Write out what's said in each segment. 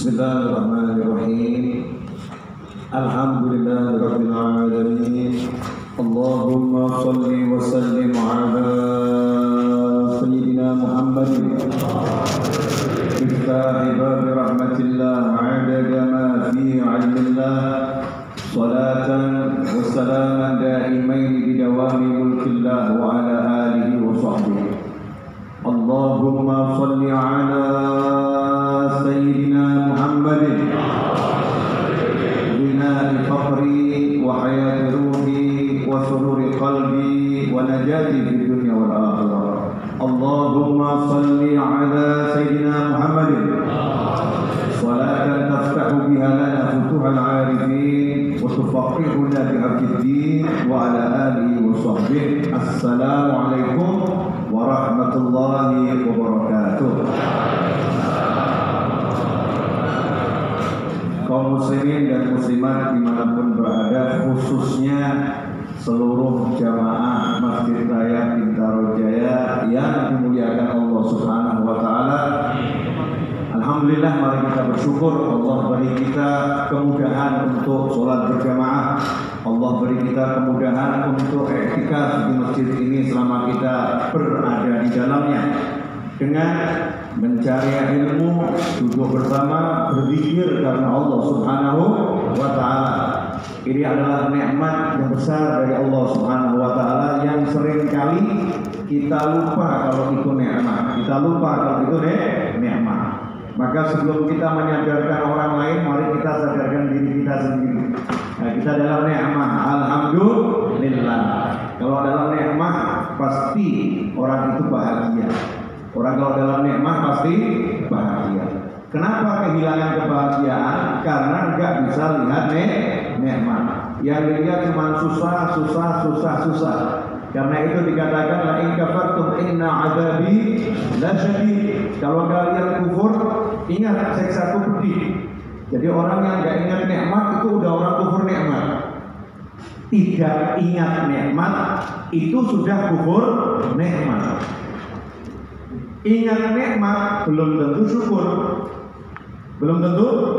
Bismillahirrahmanirrahim. Alhamdulillahirabbil alamin. Allahumma shalli wa sallim ala sayyidina Muhammadin Miftah bab rahmatillah 'adada ma fi 'ilmillah. Salatan wa salaman da'imain bi dawami mulkillah wa ala alihi wa sahbihi. Allahumma shalli ala sayyidina Muhammadin bina'i faqri wa hayati ruhi wa sururi qalbi wa najati fid dunya wal akhirah. Allahumma shalli ala sayyidina Muhammadin salatan taftahu biha lana futuhal 'arifin wa tufaqihuna biha fid din wa ala alihi wa sahbihi. Assalamu alaikum warahmatullahi wabarakatuh. Kaum muslimin dan muslimat dimanapun berada, khususnya seluruh jamaah Masjid Raya Bintaro Jaya yang dimuliakan Allah Subhanahu wa Ta'ala. Alhamdulillah, mari kita bersyukur Allah beri kita kemudahan untuk sholat berjamaah. Allah beri kita kemudahan untuk iktikaf di masjid ini selama kita berada di dalamnya, dengan mencari ilmu, duduk bersama, berzikir karena Allah Subhanahu wa Ta'ala. Ini adalah nikmat yang besar dari Allah Subhanahu wa Ta'ala yang sering kali kita lupa kalau itu nikmat. Kita lupa kalau itu nikmat. Maka sebelum kita menyadarkan orang lain, mari kita sadarkan diri kita sendiri. Nah, kita dalam nikmat, alhamdulillah. Kalau dalam nikmat pasti orang itu bahagia. Orang kalau dalam nikmat pasti bahagia. Kenapa kehilangan kebahagiaan? Karena enggak bisa lihat nikmat. Yang dilihat cuma susah. Karena itu dikatakan la in kafartum inna adzabi lasyadid. Kalau kalian kufur, ingat siksaku pedih. Jadi orang yang enggak ingat nikmat itu udah orang kufur nikmat. Tidak ingat nikmat itu sudah kufur nikmat. Ingat nikmat belum tentu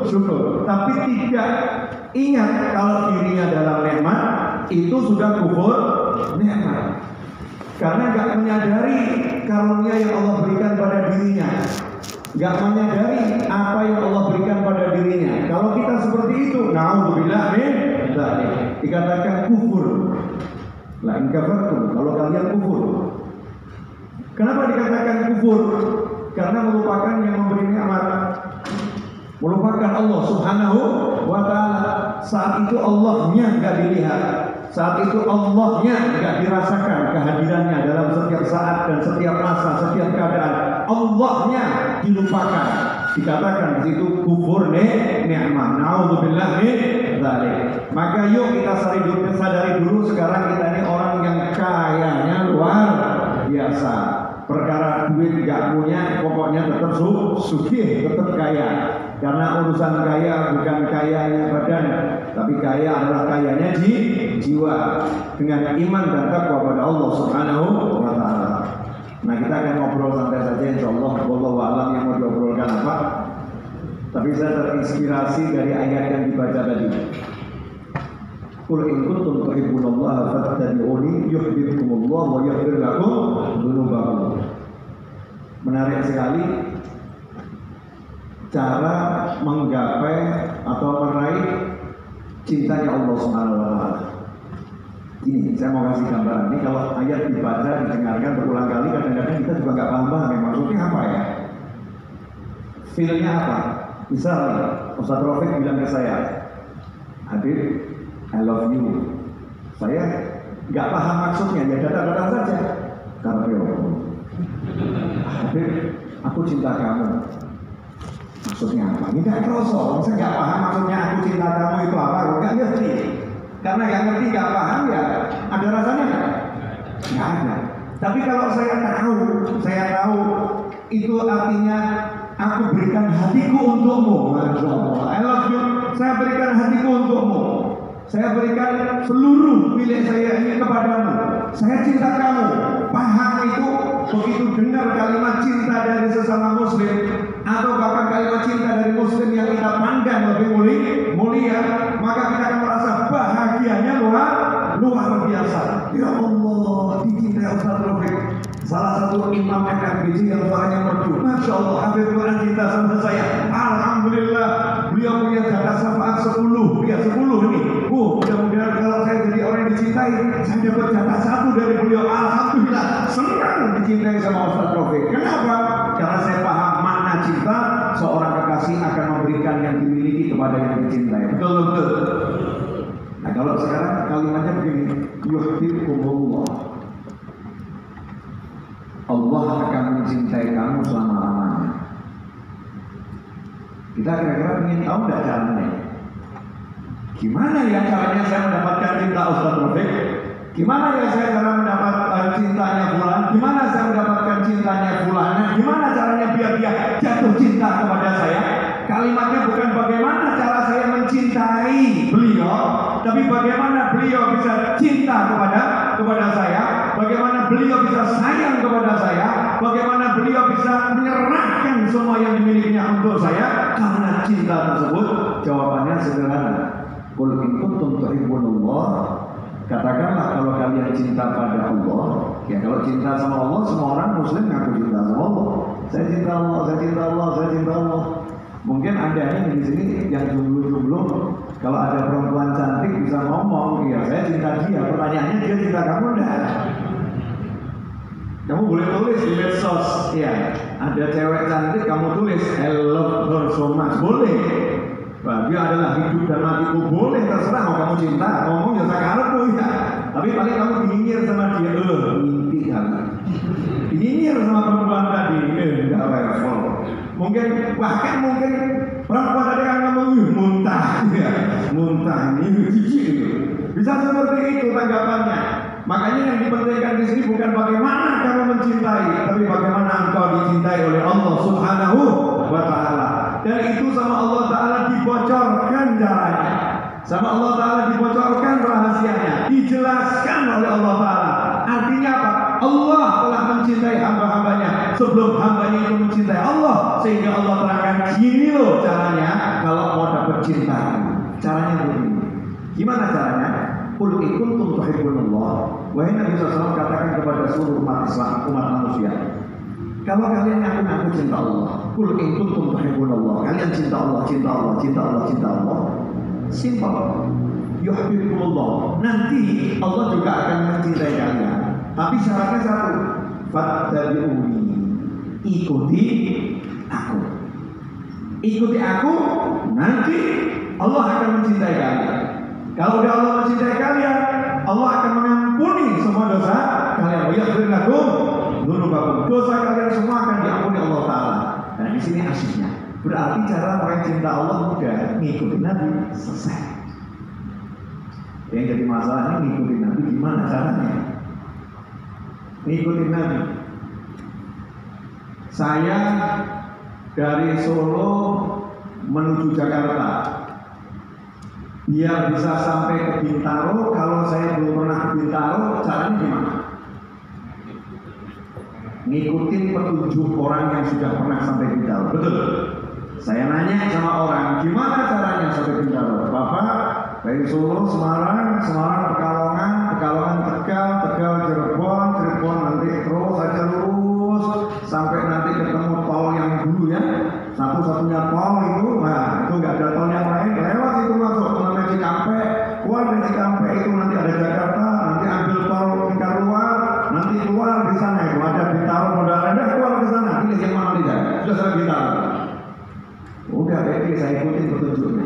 syukur. Tapi tidak ingat kalau dirinya dalam nikmat itu sudah kufur nikmat. Karena enggak menyadari karunia yang Allah berikan pada dirinya, enggak menyadari apa yang Allah berikan pada dirinya. Kalau kita seperti itu, naudzubillah min dzalik, dikatakan kufur. La in kafartum, kalau kalian kufur. Kenapa dikatakan kufur? Karena melupakan yang memberi nikmat, melupakan Allah Subhanahu wa Ta'ala. Saat itu Allahnya enggak dilihat, saat itu Allahnya enggak dirasakan kehadirannya dalam setiap saat dan setiap masa, setiap keadaan. Allahnya dilupakan. Dikatakan di situ kufur nikmat. Naudzubillah min dzalik. Maka yuk kita sadari dulu sekarang kita ini orang yang kayanya luar biasa. Perkara duit gak punya, pokoknya tetap sugih, tetap kaya. Karena urusan kaya bukan kayanya badan, tapi kaya adalah kayanya jiwa, dengan iman dan takwa pada Allah Subhanahu wa Ta'ala. Nah, kita akan ngobrol santai saja insyaallah. Wallahu a'lam yang mau diobrolkan apa. Tapi saya terinspirasi dari ayat yang dibaca tadi. Qul in kuntum tuhibbunallaha fattabi'uni yuhibbukumullah wa yaghfir lakum dzunubakum. Menarik sekali cara menggapai atau meraih cintanya Allah Subhanahu wa Ta'ala. Ini saya mau kasih gambaran. Ini kalau ayat dibaca, didengarkan berulang kali, kadang-kadang kita juga nggak paham maksudnya apa ya. Feelnya apa? Misal Ustaz Rafiq bilang ke saya, Habib, I love you. Saya nggak paham maksudnya, ya data-data saja. Karena Habib, aku cinta kamu. Maksudnya apa? Ini nggak kroso. Saya nggak paham maksudnya aku cinta kamu itu apa. Aku nggak ngerti. Karena nggak ngerti, nggak paham ya. Ada rasanya nggak? Nggak ada. Tapi kalau saya tahu itu artinya aku berikan hatiku untukmu. Masya Allah. I love you. Saya berikan hatiku untukmu. Saya berikan seluruh milik saya ini kepadamu. Saya cinta kamu. Paham itu begitu dengar kalimat cinta dari sesama muslim atau bahkan kalimat cinta dari muslim yang kita pandang lebih mulia, maka kita akan merasa bahagianya luar biasa. Ya Allah, dicintai Ustaz Taufik, salah satu imam FFBC yang suaranya merdu. Masya Allah, Habib Quran cinta sama saya. Alhamdulillah, beliau punya jatah syafaat 10. Ya 10 nih. Mudah-mudahan kalau saya jadi orang yang dicintai, saya dapat jatah 1 dari beliau. Alhamdulillah, senang dicintai sama Ustaz Taufik. Kenapa? Karena saya paham makna cinta. Seorang kekasih akan memberikan yang dimiliki kepada yang dicintai. Betul. Nah kalau sekarang kalimatnya begini, yuhibbukumullah. Allah akan mencintai kamu selama-lamanya. Kita kira-kira ingin tahu tidak caranya? Gimana ya caranya saya mendapatkan cinta Ustaz Taufik? Gimana ya saya cara mendapatkan cintanya Fulan? Gimana saya mendapatkan cintanya Fulana? Gimana caranya biar dia jatuh cinta kepada saya? Kalimatnya bukan bagaimana cara saya mencintai beliau, tapi bagaimana beliau bisa cinta kepada saya, bagaimana beliau bisa sayang kepada saya, bagaimana beliau bisa menyerahkan semua yang dimilikinya untuk saya karena cinta tersebut. Jawabannya sederhana. Qul in kuntum tuhibbunallah, katakanlah kalau kalian cinta pada Allah. Ya kalau cinta sama Allah, semua orang muslim ngaku cinta sama Allah. Saya cinta Allah, saya cinta Allah, saya cinta Allah. Mungkin Anda ini di sini yang jomblo-jomblo, kalau ada perempuan cantik bisa ngomong, ya saya cinta dia. Pertanyaannya dia cinta kamu enggak? Kamu boleh tulis di medsos, ya. Ada cewek cantik, kamu tulis I love her so much, boleh. Nah, dia adalah hidup dan matiku, boleh, terserah mau kamu cinta, ngomong ya sakarepmu ya. Tapi paling kamu nyinyir sama dia, mimpi kali. Nyinyir sama perempuan tadi, enggak level. Mungkin perempuan tadi kan ngomong muntah, ya, muntah ini jijik gitu. Bisa seperti itu tanggapannya. Makanya yang dipentingkan di sini bukan bagaimana kamu mencintai, tapi bagaimana engkau dicintai oleh Allah Subhanahu wa Ta'ala. Dan itu sama Allah Ta'ala dibocorkan caranya, sama Allah Ta'ala dibocorkan rahasianya, dijelaskan oleh Allah Ta'ala. Artinya apa? Allah telah mencintai hamba-hambanya sebelum hambanya itu mencintai Allah, sehingga Allah terangkan gini loh caranya kalau mau dapat cinta. Caranya begini. Gimana caranya? Qul in kuntum tuhibbunallah. Wahai Nabi SAW katakan kepada seluruh umat Islam, umat manusia, kalau kalian ngaku-ngaku cinta Allah, qul in kuntum tuhibbunallah, kalian cinta Allah, cinta Allah, cinta Allah, cinta Allah. Simpel. Yuhibbukumullah. Nanti Allah juga akan mencintai kalian. Tapi syaratnya satu, fattabi'uni, ikuti aku. Ikuti aku, nanti Allah akan mencintai kalian. Kalau udah Allah mencintai kalian, Allah akan mengampuni semua dosa kalian. Yaghfir lakum dzunubakum. Dosa kalian semua akan diampuni Allah Ta'ala. Nah di sini asyiknya. Berarti cara orang cinta Allah mudah, ngikutin Nabi, selesai. Yang jadi masalah ini ngikutin Nabi gimana caranya? Ngikutin Nabi. Saya dari Solo menuju Jakarta. Biar bisa sampai ke Bintaro, kalau saya belum pernah ke Bintaro, caranya gimana? Ngikutin petunjuk orang yang sudah pernah sampai Bintaro. Betul. Saya nanya sama orang, gimana caranya sampai Bintaro? Bapak dari Solo, Semarang, Pekalongan, Tegal, Cirebon, nanti terus aja lurus sampai nanti ketemu tol yang dulu ya. Satu-satunya tol itu, nah itu nggak ada tol yang lain, lewat itu masuk ke Cikampek, keluar dari Cikampek itu nanti ada Jakarta, nanti ambil tol keluar, nanti keluar di sana itu ada Bintaro, modal ada keluar ke sana, pilih yang mana tidak, sudah saya Bintaro. Udah, oke, saya ikutin petunjuknya.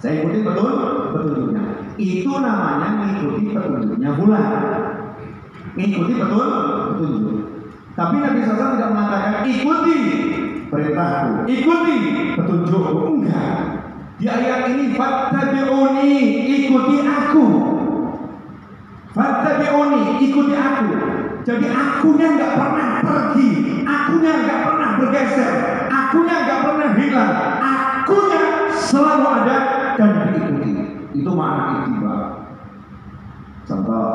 Saya ikutin petunjuknya. Itu namanya mengikuti petunjuknya pula. Mengikuti petunjuk. Tapi Nabi SAW tidak mengatakan ikuti perintahku, ikuti petunjukku. Enggak. Di ayat ini fattabi'uni, ikuti aku. Fattabi'uni, ikuti aku. Jadi akunya nggak pernah pergi, akunya nggak pernah bergeser, akunya nggak pernah hilang, akunya selalu ada dan diikuti. Itu makna ittiba. Contoh,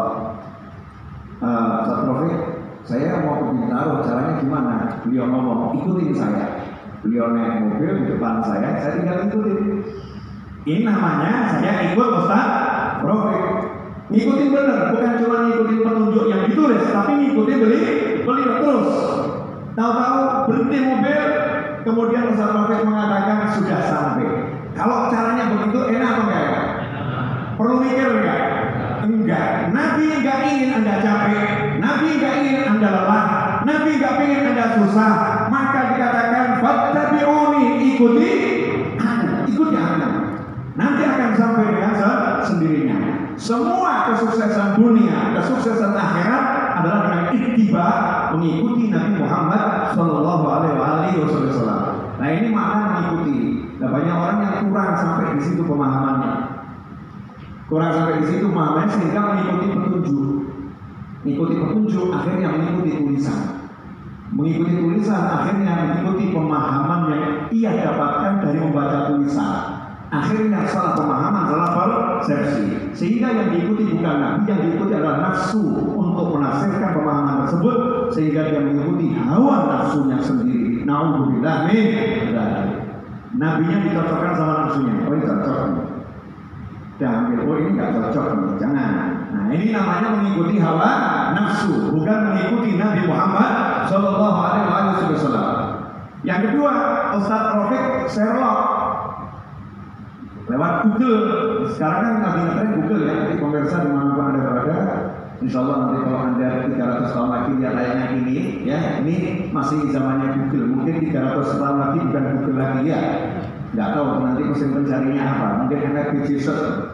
Ustaz Taufik, saya mau ke Bintaro, caranya gimana? Beliau ngomong, ikutin saya. Beliau naik mobil di depan saya tinggal ikutin. Ini namanya saya ikut Ustaz Taufik. Ngikutin bener, bukan cuma ngikutin petunjuk yang ditulis, tapi ngikutin beli terus. Tahu-tahu berhenti mobil, kemudian Ustaz Taufik mengatakan sudah sampai. Kalau caranya begitu enak atau enggak? Perlu mikir enggak? Enggak. Nabi enggak ingin Anda capek, Nabi enggak ingin Anda lelah, Nabi enggak ingin Anda susah. Maka dikatakan fattabi'uni, ikuti aku. Nanti akan sampai dengan sendirinya. Semua kesuksesan dunia, kesuksesan akhirat adalah dengan ittiba, mengikuti Nabi Muhammad Shallallahu Alaihi Wasallam. Nah, ini makna mengikuti. Nah, banyak orang yang kurang sampai di situ pemahamannya. Sehingga mengikuti petunjuk. Mengikuti petunjuk akhirnya mengikuti tulisan. Mengikuti tulisan akhirnya mengikuti pemahaman yang ia dapatkan dari membaca tulisan. Akhirnya salah pemahaman, salah persepsi. Sehingga yang diikuti bukan Nabi, yang diikuti adalah nafsu untuk menafsirkan pemahaman tersebut, sehingga dia mengikuti hawa nafsunya sendiri. Na'udzubillah min dzalik. Nabinya dicocokkan sama nafsunya. Oh, ini cocok. Dan ambil, oh ini nggak cocok, jangan. Nah, ini namanya mengikuti hawa nafsu, bukan mengikuti Nabi Muhammad Shallallahu Alaihi Wasallam. Yang kedua, Ustaz Taufik Sherlock lewat Google. Sekarang kan lagi ngetren Google ya, jadi pemirsa dimanapun Anda berada, insya Allah nanti kalau Anda 300 tahun lagi lihat layaknya ini, ya ini masih zamannya Google. Mungkin 300 tahun lagi bukan Google lagi ya. Nggak tahu nanti mesin pencarinya apa. Mungkin NFBG search,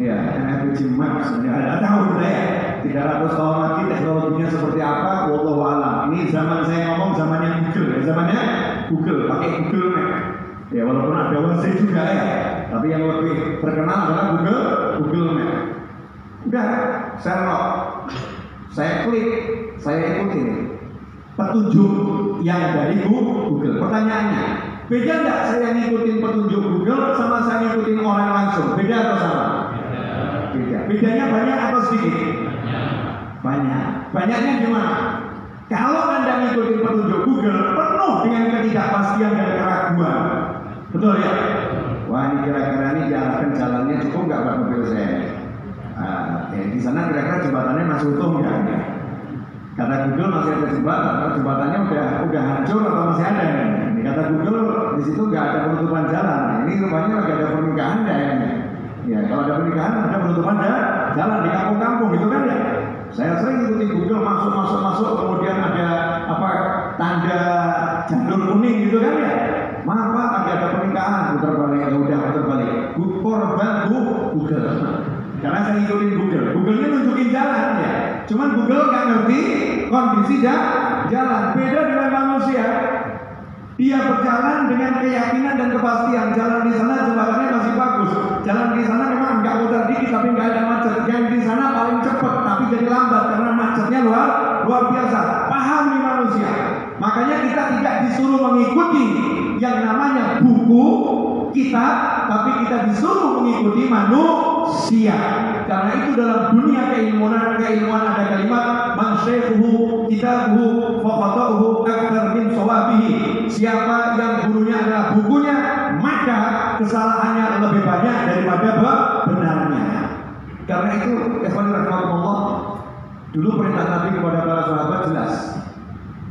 ya NFBG Maps. Nggak tahu saya. 300 tahun lagi teknologinya seperti apa? Wallahu a'lam. Ini zaman saya ngomong zamannya Google, ya zamannya Google. Pakai Google Map. Ya walaupun ada WhatsApp juga ya. Tapi yang lebih terkenal adalah Google Map. Udah, saya klik, saya ikutin petunjuk yang dari Google. Pertanyaannya, beda nggak saya ngikutin petunjuk Google sama saya ngikutin orang langsung? Beda atau sama? Beda. Bedanya banyak atau sedikit? Banyak. Banyaknya gimana? Kalau Anda ngikutin petunjuk Google, penuh dengan ketidakpastian dan keraguan. Betul ya? Wah, ini kira-kira ini jalannya cukup nggak buat mobil saya? Di sana kira-kira jembatannya masih utuh nggak? Kata Google masih ada jembatannya udah hancur atau masih ada? Ini kata Google di situ nggak ada penutupan jalan. Ini rupanya lagi ada pernikahan ya. Ya, kalau ada pernikahan ada penutupan jalan di kampung-kampung gitu kan ya. Saya sering ikuti Google masuk, kemudian ada tanda jalur kuning gitu kan ya. Maaf Pak, ada pernikahan, putar balik, ya udah putar balik. Korban Google. Karena saya ngikutin Google. Google-nya nunjukin jalan ya. Cuman Google nggak ngerti kondisi jalan. Beda dengan manusia. Dia berjalan dengan keyakinan dan kepastian. Jalan di sana jembatannya masih bagus. Jalan di sana memang nggak muter dikit tapi nggak ada macet. Yang di sana paling cepat tapi jadi lambat karena macetnya luar biasa. Paham nih manusia. Makanya kita tidak disuruh mengikuti yang namanya buku kitab, tapi kita disuruh mengikuti manusia. Karena itu dalam dunia keilmuan ada kalimat man syaikhuhu kitabuhu fa khata'uhu akthar min shawabihi. Siapa yang gurunya adalah bukunya, maka kesalahannya lebih banyak daripada benarnya. Karena itu, ikhwan rahimakumullah, dulu perintah Nabi kepada para sahabat jelas.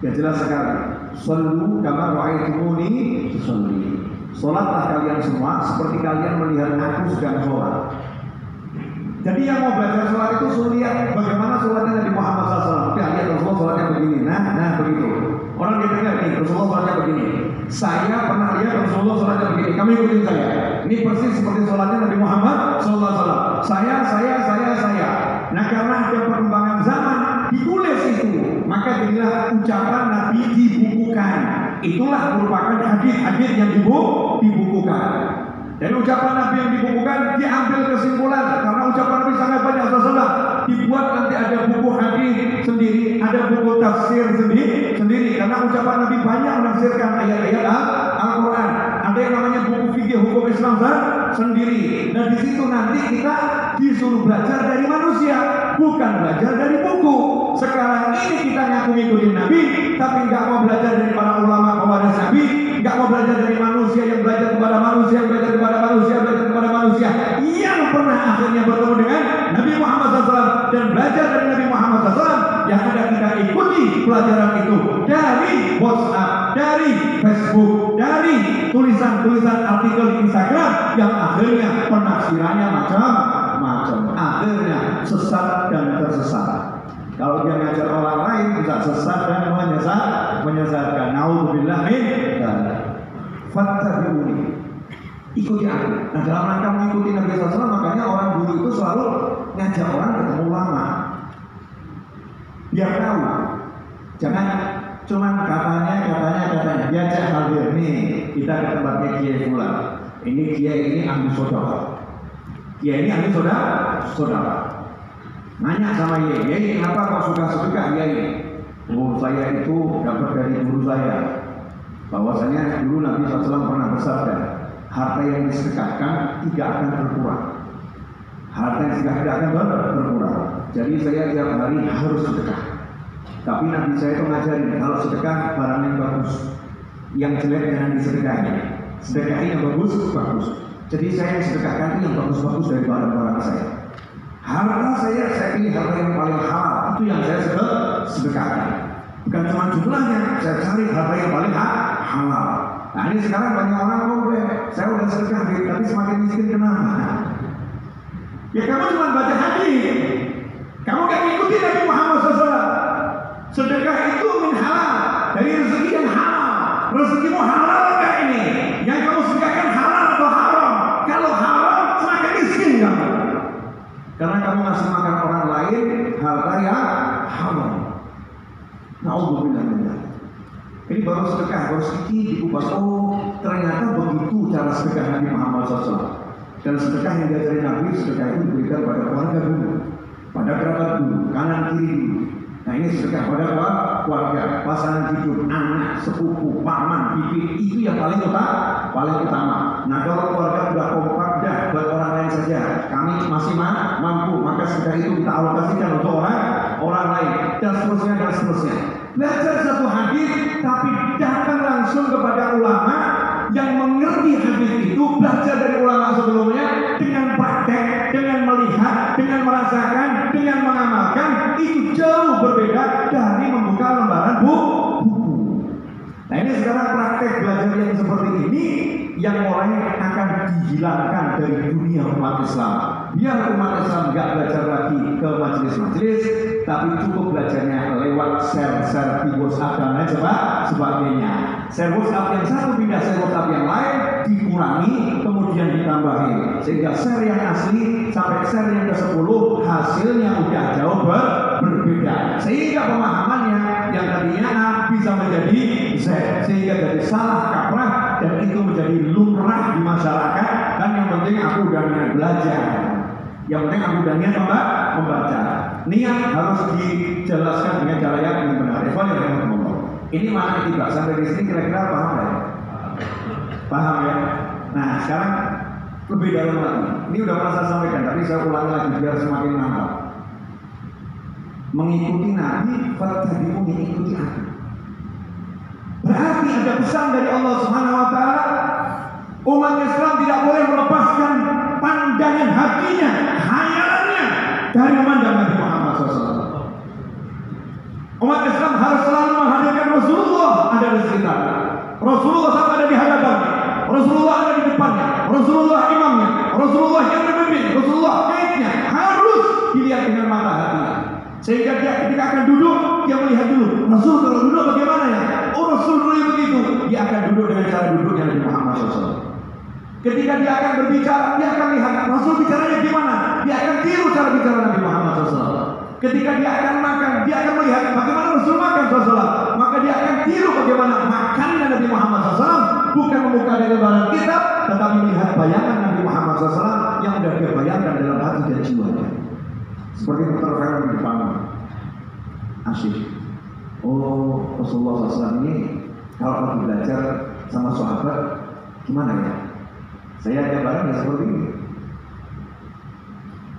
Ya jelas sekali. Shallu kama ra'aitumuni usolli. Salatlah kalian semua seperti kalian melihat aku sedang sholat. Jadi yang mau belajar sholat itu suruh lihat bagaimana sholatnya Nabi Muhammad SAW. Tapi lihat Rasulullah sholatnya begini. Nah begitu. Orang dia dengar nih Rasulullah sholatnya begini. Saya pernah lihat Rasulullah sholatnya begini. Kamu ikutin saya. Ini persis seperti sholatnya Nabi Muhammad SAW. Saya. Nah karena ada perkembangan zaman ditulis itu, maka jadilah ucapan Nabi dibukukan. Itulah merupakan hadis-hadis yang dibukukan. Dari ucapan Nabi yang dibukukan diambil kesimpulan karena ucapan Nabi sangat banyak Rasulullah. Dibuat nanti ada buku hadis sendiri, ada buku tafsir sendiri karena ucapan Nabi banyak menafsirkan ayat-ayat Al-Quran. Ada yang namanya buku fikih hukum Islam sendiri. Dan di situ nanti kita disuruh belajar dari manusia, bukan belajar dari buku. Sekarang ini kita ngaku ngikutin Nabi, tapi nggak mau belajar dari para ulama pewaris Nabi, nggak mau belajar dari manusia yang belajar kepada manusia, belajar kepada manusia, belajar kepada manusia yang pernah akhirnya bertemu dengan Nabi Muhammad SAW dan belajar dari Nabi Muhammad SAW. Yang ada kita ikuti pelajaran itu dari WhatsApp, dari Facebook, dari tulisan-tulisan artikel di Instagram yang akhirnya penafsirannya macam-macam, akhirnya sesat dan tersesat. Kalau dia ngajar orang lain bisa sesat dan menyesatkan. Nauzubillah min dzalik. Fattabi'uni. Ikuti aku. Nah, dalam rangka mengikuti Nabi SAW, makanya orang dulu itu selalu ngajak orang ketemu ulama. Biar tahu. Jangan cuman katanya diajak hadir nih, kita ke tempatnya Kiai Fulan. Ini Kiai ini ahli saudara. Kiai ini ahli saudara. Nanya sama Kiai, kenapa kau suka sedekah Kiai? Oh, saya itu dapat dari guru saya. Bahwasanya dulu Nabi SAW pernah bersabda, harta yang disedekahkan tidak akan berkurang. Harta yang disedekahkan tidak akan berkurang. Jadi saya tiap hari harus sedekah. Tapi Nabi saya itu ngajarin kalau sedekah barang yang bagus, yang jelek jangan disedekahin. Sedekahin yang bagus. Jadi saya sedekahkan yang bagus-bagus dari barang-barang saya. Harta saya pilih harta yang paling halal, itu yang saya sedekahkan. Bukan cuma jumlahnya, saya cari harta yang paling halal. Nah ini sekarang banyak orang saya udah sedekah, tapi semakin miskin kenapa? Ya kamu cuma baca hadis, kamu gak ngikuti Nabi Muhammad SAW. Sedekah itu min halal, dari rezeki yang halal. Rezekimu halal enggak ini? Yang kamu sedekahkan halal atau haram? Kalau haram, semakin miskin kamu. Karena kamu ngasih makan orang lain harta yang haram. Nauzubillah min dzalik. Ini baru sedekah, baru sedikit dikupas. Oh, ternyata begitu cara sedekah Nabi Muhammad SAW. Dan sedekah yang diajari Nabi, sedekah itu diberikan pada keluarga dulu, pada kerabat dulu, kanan kiri dulu. Nah ini sedekah pada keluarga, pasangan hidup, anak, sepupu, paman, bibi, itu yang paling utama. Nah kalau keluarga sudah kompak, dah buat orang lain saja, kami masih mampu, maka sedekah itu kita alokasikan untuk orang lain, dan seterusnya. Belajar satu hadis, tapi datang langsung kepada ulama yang mengerti hadis itu, belajar dari ulama sebelumnya dengan praktek, dengan melihat, dengan merasakan, dengan mengamalkan, itu jauh berbeda dari membuka lembaran buku. Nah ini sekarang praktek belajar yang seperti ini yang mulai akan dihilangkan dari dunia umat Islam. Biar umat Islam nggak belajar lagi ke majelis-majelis, tapi cukup belajarnya lewat share di WhatsApp dan lain sebagainya. Share WhatsApp yang satu pindah share WhatsApp yang lain, dikurangi kemudian ditambahin, sehingga share yang asli sampai share yang ke-10 hasilnya udah jauh berbeda, sehingga pemahamannya yang tadinya A bisa menjadi Z, sehingga jadi salah kaprah dan itu menjadi lumrah di masyarakat. Dan yang penting aku udah niat belajar, yang penting aku udah niat membaca. Niat harus dijelaskan dengan cara yang benar. Ini mana tidak sampai di sini kira-kira paham ya? Paham ya? Nah sekarang lebih dalam lagi. Ini udah pernah saya sampaikan, tapi saya ulangi lagi biar semakin mantap. Mengikuti Nabi, fattabi'uni, ikuti aku. Berarti ada pesan dari Allah Subhanahu wa Ta'ala. Umat Islam tidak boleh melepaskan pandangan hatinya, khayalannya dari memandang Nabi Muhammad SAW. Umat Islam harus selalu menghadirkan Rasulullah ada di sekitarnya. Rasulullah sama ada di hadapannya. Rasulullah ada di depannya. Rasulullah imamnya. Rasulullah yang memimpin. Rasulullah kaitnya harus dilihat dengan mata hatinya. Sehingga dia ketika akan duduk, dia melihat dulu Rasul kalau duduk bagaimana ya? Oh Rasul dulu begitu. Dia akan duduk dengan cara duduknya Nabi Muhammad SAW. Ketika dia akan berbicara, dia akan lihat Rasul bicaranya gimana. Dia akan tiru cara bicara Nabi Muhammad SAW. Ketika dia akan makan, dia akan melihat bagaimana Rasul makan SAW. Maka dia akan tiru bagaimana makannya Nabi Muhammad SAW. Bukan membuka dari lembaran kitab, tetapi melihat bayangan Nabi Muhammad SAW yang sudah dia bayangkan dalam hati dan jiwanya. Seperti terfilm di depan asyik. Oh Rasulullah SAW ini kalau lagi belajar sama sahabat, Gimana ya? Saya gambarnya seperti ini.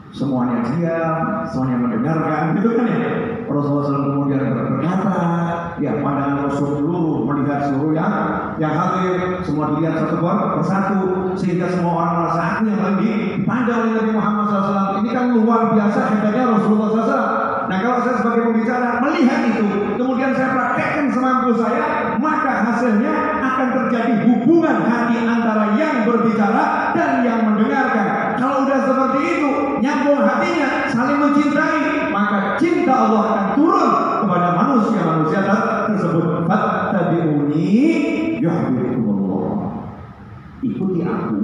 Semuanya diam, semuanya mendengarkan, gitu kan ya. Rasulullah SAW kemudian berkata, ya pandangan Rasul seluruh melihat seluruh yang hadir, semua dilihat satu persatu, sehingga semua orang merasa aku yang paling dipandang oleh Nabi Muhammad SAW. Ini kan luar biasa hebatnya Rasulullah SAW. Nah kalau saya sebagai pembicara melihat itu, kemudian saya praktekkan semampu saya, maka hasilnya akan terjadi hubungan hati antara yang berbicara dan yang mendengarkan. Kalau udah seperti itu, nyambung hatinya, saling mencintai, maka cinta Allah akan turun kepada manusia tersebut. Fattabi'uni yuhibbukumullah. Ikuti aku,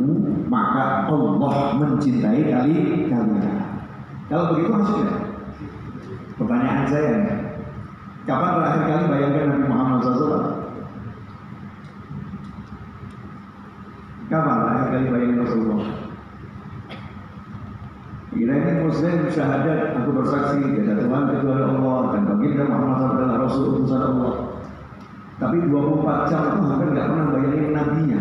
maka Allah mencintai kalian. Kalau begitu maksudnya, pertanyaan saya, kapan terakhir kali bayangkan Nabi Muhammad SAW? Kapan terakhir kali bayangkan Rasulullah? Ini Muslim syahadat, aku bersaksi tiada Tuhan kecuali Allah dan baginda Muhammad SAW adalah Rasul utusan Allah. Tapi 24 jam itu hampir tidak pernah bayangin nabinya,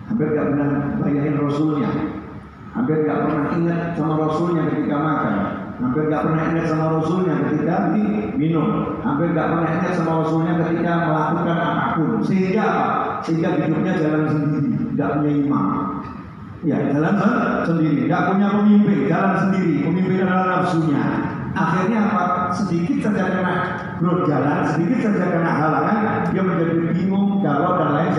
hampir tidak pernah bayangin Rasulnya, hampir tidak pernah ingat sama Rasulnya ketika makan, hampir tidak pernah ingat sama Rasulnya ketika minum, hampir tidak pernah ingat sama Rasulnya ketika melakukan apapun. Sehingga hidupnya jalan sendiri, tidak punya imam. Ya, jalan sendiri, tidak punya pemimpin, jalan sendiri, pemimpin adalah nafsunya. Akhirnya apa? Sedikit saja kena jalan, sedikit saja kena halangan, dia menjadi bingung, galau dan lain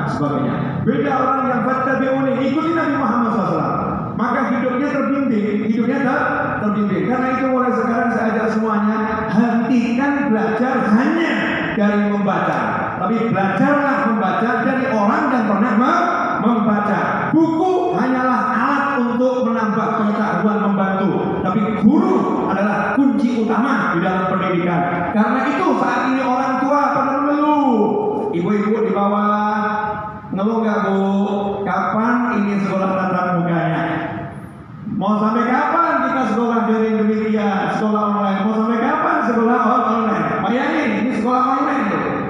sebagainya. Beda orang yang fattabi'uni, ikuti Nabi Muhammad SAW, maka hidupnya terbimbing. Karena itu mulai sekarang saya ajak semuanya, hentikan belajar hanya dari membaca, tapi belajarlah membaca dari orang yang pernah membaca. Buku hanyalah alat untuk menambah pengetahuan, membantu, tapi guru adalah kunci utama di dalam pendidikan. Karena itu saat ini orang tua pada mengeluh. Ibu-ibu di bawah ngeluh nggak Bu? Kapan ini sekolah tatap mukanya? Mau sampai kapan kita sekolah dari demikian, sekolah online? Mau sampai kapan sekolah online? Bayangin, ini sekolah online,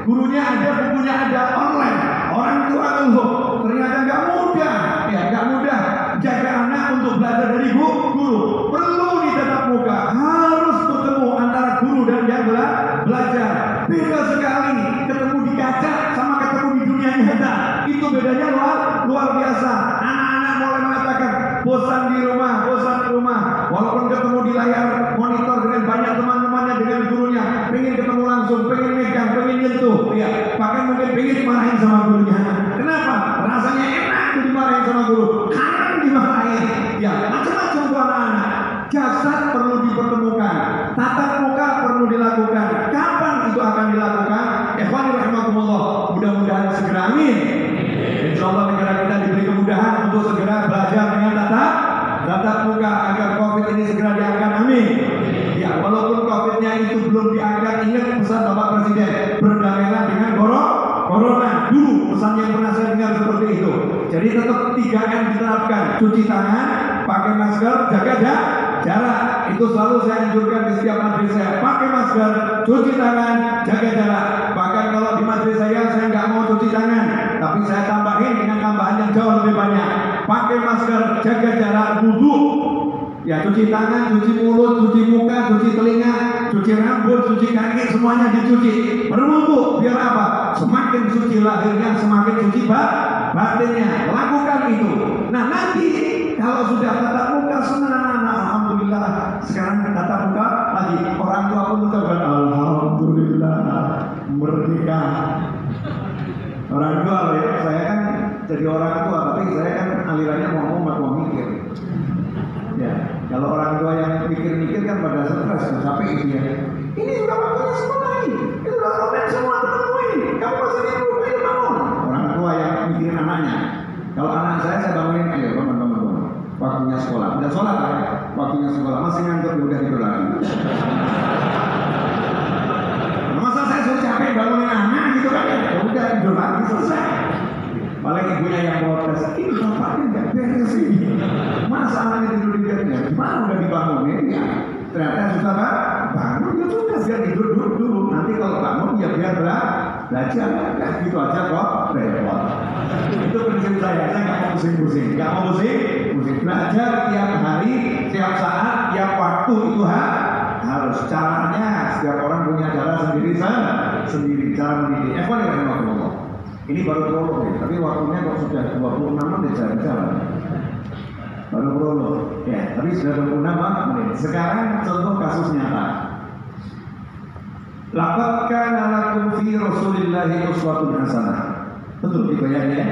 gurunya ada, bukunya ada, online. Orang tua ngeluh, ternyata nggak mudah, nggak mudah jaga anak untuk belajar dari guru. Perlu ditatap muka, harus bertemu antara guru dan yang belajar. Beda sekali ketemu di kaca sama ketemu di dunia nyata. Itu bedanya luar biasa. Anak-anak mulai mengatakan bosan di rumah. Walaupun ketemu di layar monitor dengan banyak teman-temannya, dengan gurunya, pengen ketemu langsung, pengen megang, pengen nyentuh, bahkan mungkin pengen dimarahin sama gurunya. Kenapa? Rasanya enak tuh dimarahin sama guru, kangen dimarahin. Macam-macam tuh anak-anak. Jasad perlu dipertemukan, tatap muka perlu dilakukan. Kapan itu akan dilakukan? Ikhwani rahimakumullah, mudah-mudahan segera, amin. Insyaallah negara kita diberi kemudahan untuk segera belajar dengan tatap muka agar COVID ini segera diangkat, amin. Walaupun COVID-nya itu belum diangkat, ingat pesan Bapak Presiden, berdamailah dengan corona. Dulu pesan yang pernah saya dengar seperti itu. Jadi tetap 3M diterapkan: cuci tangan, pakai masker, jaga jarak. Itu selalu saya anjurkan di setiap majelis saya. Pakai masker, cuci tangan, jaga jarak. Bahkan kalau di majelis saya nggak mau cuci tangan, tapi saya tambahin dengan tambahan yang jauh lebih banyak. Pakai masker, jaga jarak, wudu. Cuci tangan, cuci mulut, cuci muka, cuci telinga, cuci rambut, cuci kaki, semuanya dicuci. Berwudu, biar apa? Semakin suci lahirnya, semakin suci batinnya. Lakukan itu. Nah nanti kalau sudah tatap muka, senang, alhamdulillah. Sekarang tatap muka lagi, orang tua pun ucapkan alhamdulillah, merdeka. Orang tua, saya kan jadi orang tua, tapi saya kan alirannya mau mikir. Kalau orang tua yang mikir-mikir kan pada stres, capek gitu ya. Ini sudah waktunya sekolah ini, itu sudah online semua ketemu ini. Kamu masih tidur, ayo bangun. Orang tua yang mikirin anaknya. Kalau anak saya bangunin, ayo bangun. Waktunya sekolah, udah sholat lah ya. Waktunya sekolah, masih ngantuk, udah tidur lagi. Masa saya suruh capek bangunin anak gitu kan ya? Udah tidur lagi, selesai. Paling ibunya yang protes, ini bapaknya nggak beres ini. Masa anaknya tidur di bawah? Gimana udah dibangunin ya? Ternyata susah bangun, ya sudah biar tidur dulu. Nanti kalau bangun ya biar belajar nggak gitu aja kok repot. Itu prinsip saya nggak mau pusing-pusing, nggak mau pusing-pusing. Belajar tiap hari, tiap saat, tiap waktu itu harus. Caranya setiap orang punya cara sendiri cara mendidik. Ini baru prolog ya, tapi waktunya kok sudah 26 menit jalan. Baru prolog ya, tapi sudah 26 menit. Sekarang contoh kasus nyata. Laqad kana lakum fi Rasulillahi uswatun hasanah. Betul dibayangin ya.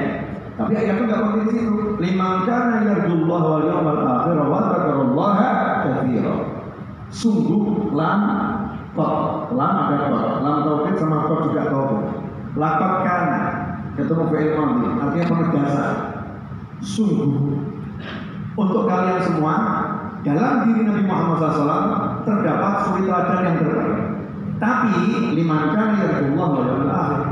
Tapi ayat itu enggak pakai situ. Liman kana yarjullaha wal yawmal akhir wa dzakarallaha katsira. Sungguh lam ada lam tauhid sama qad juga tauhid. Laqad kana ketemu fi'il madhi artinya penegasan. Sungguh untuk kalian semua dalam diri Nabi Muhammad SAW terdapat suri teladan yang terbaik. Tapi liman kana yarjullaha wal yawmal akhir.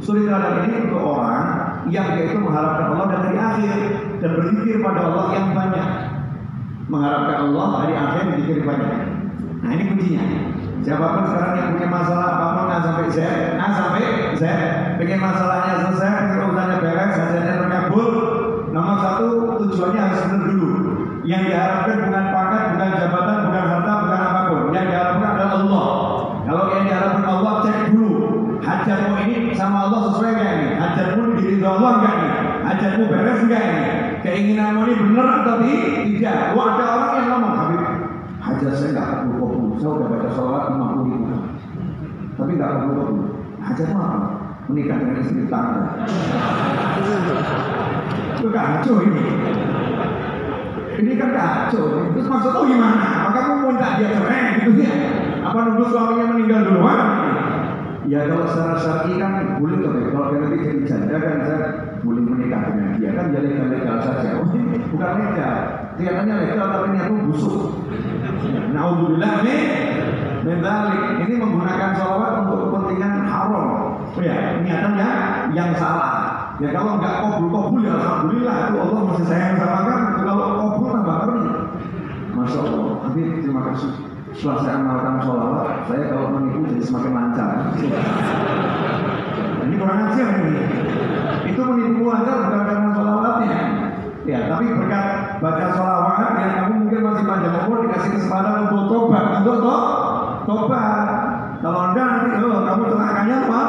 Suri teladan ini untuk orang yang yaitu mengharapkan Allah dan hari akhir dan berzikir pada Allah yang banyak. Mengharapkan Allah hari akhir berzikir banyak. Nah ini kuncinya. Siapapun sekarang yang punya masalah apapun A sampai Z, pengen masalahnya selesai, pengen urusannya beres, hasilnya terkabul. Nomor satu tujuannya harus benar dulu. Yang diharapkan bukan pangkat, bukan jabatan, bukan harta, bukan apapun. Yang diharapkan adalah Allah. Kalau yang diharapkan Allah cek dulu. Hajatmu ini sama Allah sesuai nggak ini? Hajatmu diridho Allah nggak ini? Hajatmu beres nggak ini? Keinginanmu ini benar atau tidak? Ada orang yang ngomong, Habib, hajat saya nggak perlu, saya udah baca sholawat 50.000, tapi nggak perlu. Hajatmu apa? Menikah dengan istri tangga. Itu kacau ini. Ini kan kacau. Terus maksudnya gimana? Maka kamu minta dia cerai gitu ya? Apa nunggu suaminya meninggal duluan? Ya kalau secara syar'i kan boleh tuh, kalau dia nanti jadi janda kan saya boleh menikah dengan dia kan jadi legal saja. Bukan legal, kelihatannya legal tapi niatnya busuk. Naudzubillah min dzalik. Ini menggunakan sholawat untuk kepentingan haram. Ya, niatannya yang salah. Ya kalau nggak kabul ya alhamdulillah itu Allah masih sayang sama kamu. Kalau kabul tambah ngeri. Masya Allah. Habib terima kasih. Setelah saya amalkan sholawat, saya kalau menipu jadi semakin lancar. Ini kurang ajar ini. Itu menipu lancar bukan karena sholawatnya. Ya, tapi berkat baca sholawat yang kamu mungkin masih panjang umur dikasih kesempatan untuk tobat, tobat. Kalau anda nanti kamu celakanya apa?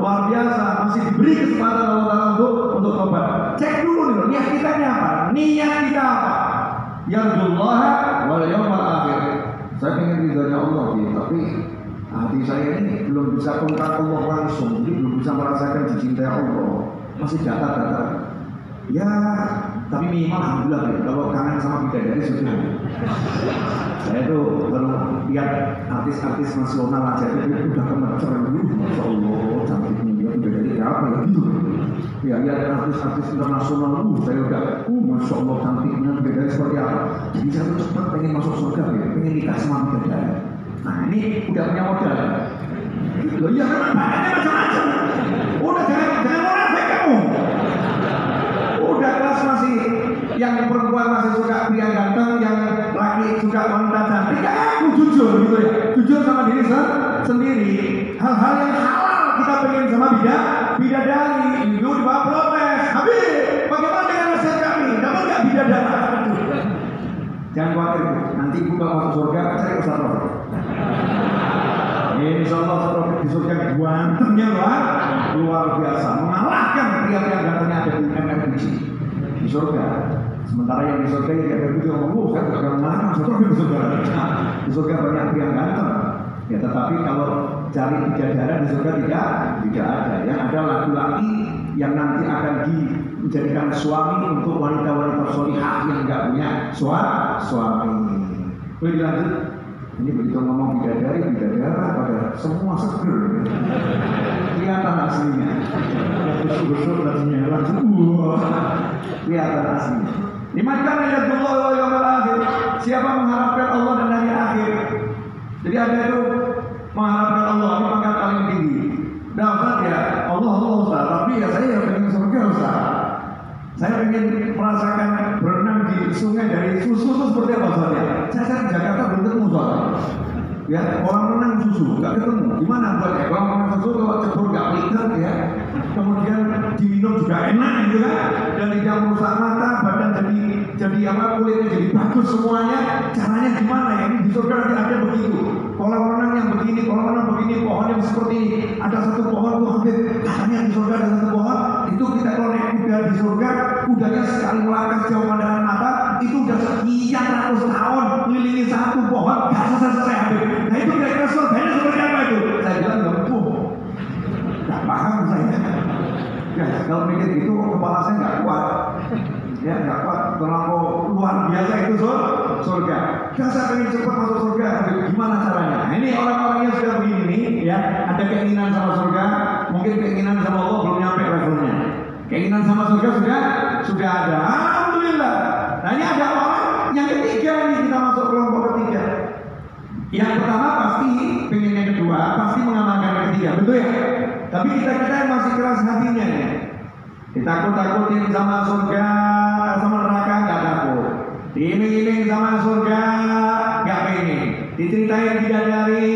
Luar biasa, masih diberi kesempatan Allah untuk tobat. Cek dulu nih, niat kita apa? Niat kita apa? Yarjullaha wal yawmal akhir. Saya ingin ridhonya Allah gitu, tapi hati saya ini belum bisa kontak Allah langsung, jadi belum bisa merasakan dicintai Allah, masih datar-datar. Ya, tapi minimal alhamdulillah ya, kalau kangen sama bidadari sudah. Saya tuh kalau lihat artis-artis nasional aja itu udah kemecer dulu, Masya Allah, cantiknya dia bidadari apa ya gitu. Ya, lihat artis-artis internasional saya udah, Masya Allah cantiknya bidadari seperti apa. Jadi saya tuh cepat pengen masuk surga ya, pengen nikah sama bidadari. Nah ini udah punya modal. Loh iya kan makanya macam-macam. Udah jangan munafik kamu. Udah kelas masih yang perempuan masih suka pria ganteng, yang laki suka wanita cantik, ya aku jujur gitu ya, jujur sama diri sendiri. Hal-hal yang halal kita pengen sama bidadari, itu dibawa protes. Habib, bagaimana dengan nasihat kami? Dapat nggak bidadari? Jangan khawatir, nanti ibu kalau masuk surga saya ke sana. Insya Allah di surga gantengnya luar biasa, mengalahkan pria-pria gantengnya ada di MRBC di surga. Sementara yang di surga yang ada video ngomong, saya tidak mengalahkan surga di surga. Di surga banyak pria ganteng. Ya tetapi kalau cari bidadari di surga tidak ada. Yang ada laki-laki yang nanti akan dijadikan suami untuk wanita-wanita sholihah yang nggak punya suami. Boleh dilanjut? Ini begitu ngomong bidadari pada semua seger. Kelihatan aslinya. Besar-besar tadinya langsung kelihatan aslinya. Liman kana yarjullaha wal yawmal akhir. Siapa mengharapkan Allah dan hari akhir. Jadi ada itu mengharapkan Allah ini pangkat paling tinggi. Nah Ustaz ya Allah Ustaz, tapi ya saya pengen surga Ustaz. Saya ingin merasakan berenang di sungai dari susu itu seperti apa Ustaz ya? Saya di Jakarta belum ketemu Ustaz. Ya, kolam renang susu nggak ketemu. Gimana buatnya? Kolam renang susu kalau cebur nggak liter ya. Kemudian diminum juga enak gitu kan. Dan tidak merusak mata, badan jadi apa, kulitnya jadi bagus semuanya. Caranya gimana ya? Ini di surga nanti ada begitu. Kolam renang yang begini, kolam renang begini, pohon yang seperti ini. Ada satu pohon tuh hampir katanya di surga ada satu pohon. Itu kita kalau naik kuda di surga, kudanya sekali melangkah jauh pandangan mata, itu udah sekian ratus tahun mengelilingi satu pohon, gak selesai habis. Nah itu kira-kira surganya seperti apa itu? Saya bilang gak paham saya. Ya kalau mikir gitu kepala saya gak kuat. Ya gak kuat, terlalu luar biasa itu surga. Kan saya pengen cepat masuk surga, gimana caranya? Nah ini orang-orang yang sudah begini nih, ya ada keinginan sama surga, mungkin keinginan sama Allah belum nyampe levelnya. Keinginan sama surga sudah ada. Alhamdulillah. Nah ini ada orang yang ketiga ini, kita masuk kelompok ketiga. Yang pertama pasti pengen yang kedua, pasti mengamalkan yang ketiga, betul ya? Tapi kita yang masih keras hatinya ya. Ditakut-takutin sama surga, sama neraka nggak takut. Diiming-iming sama surga nggak pengen. Diceritain bidadari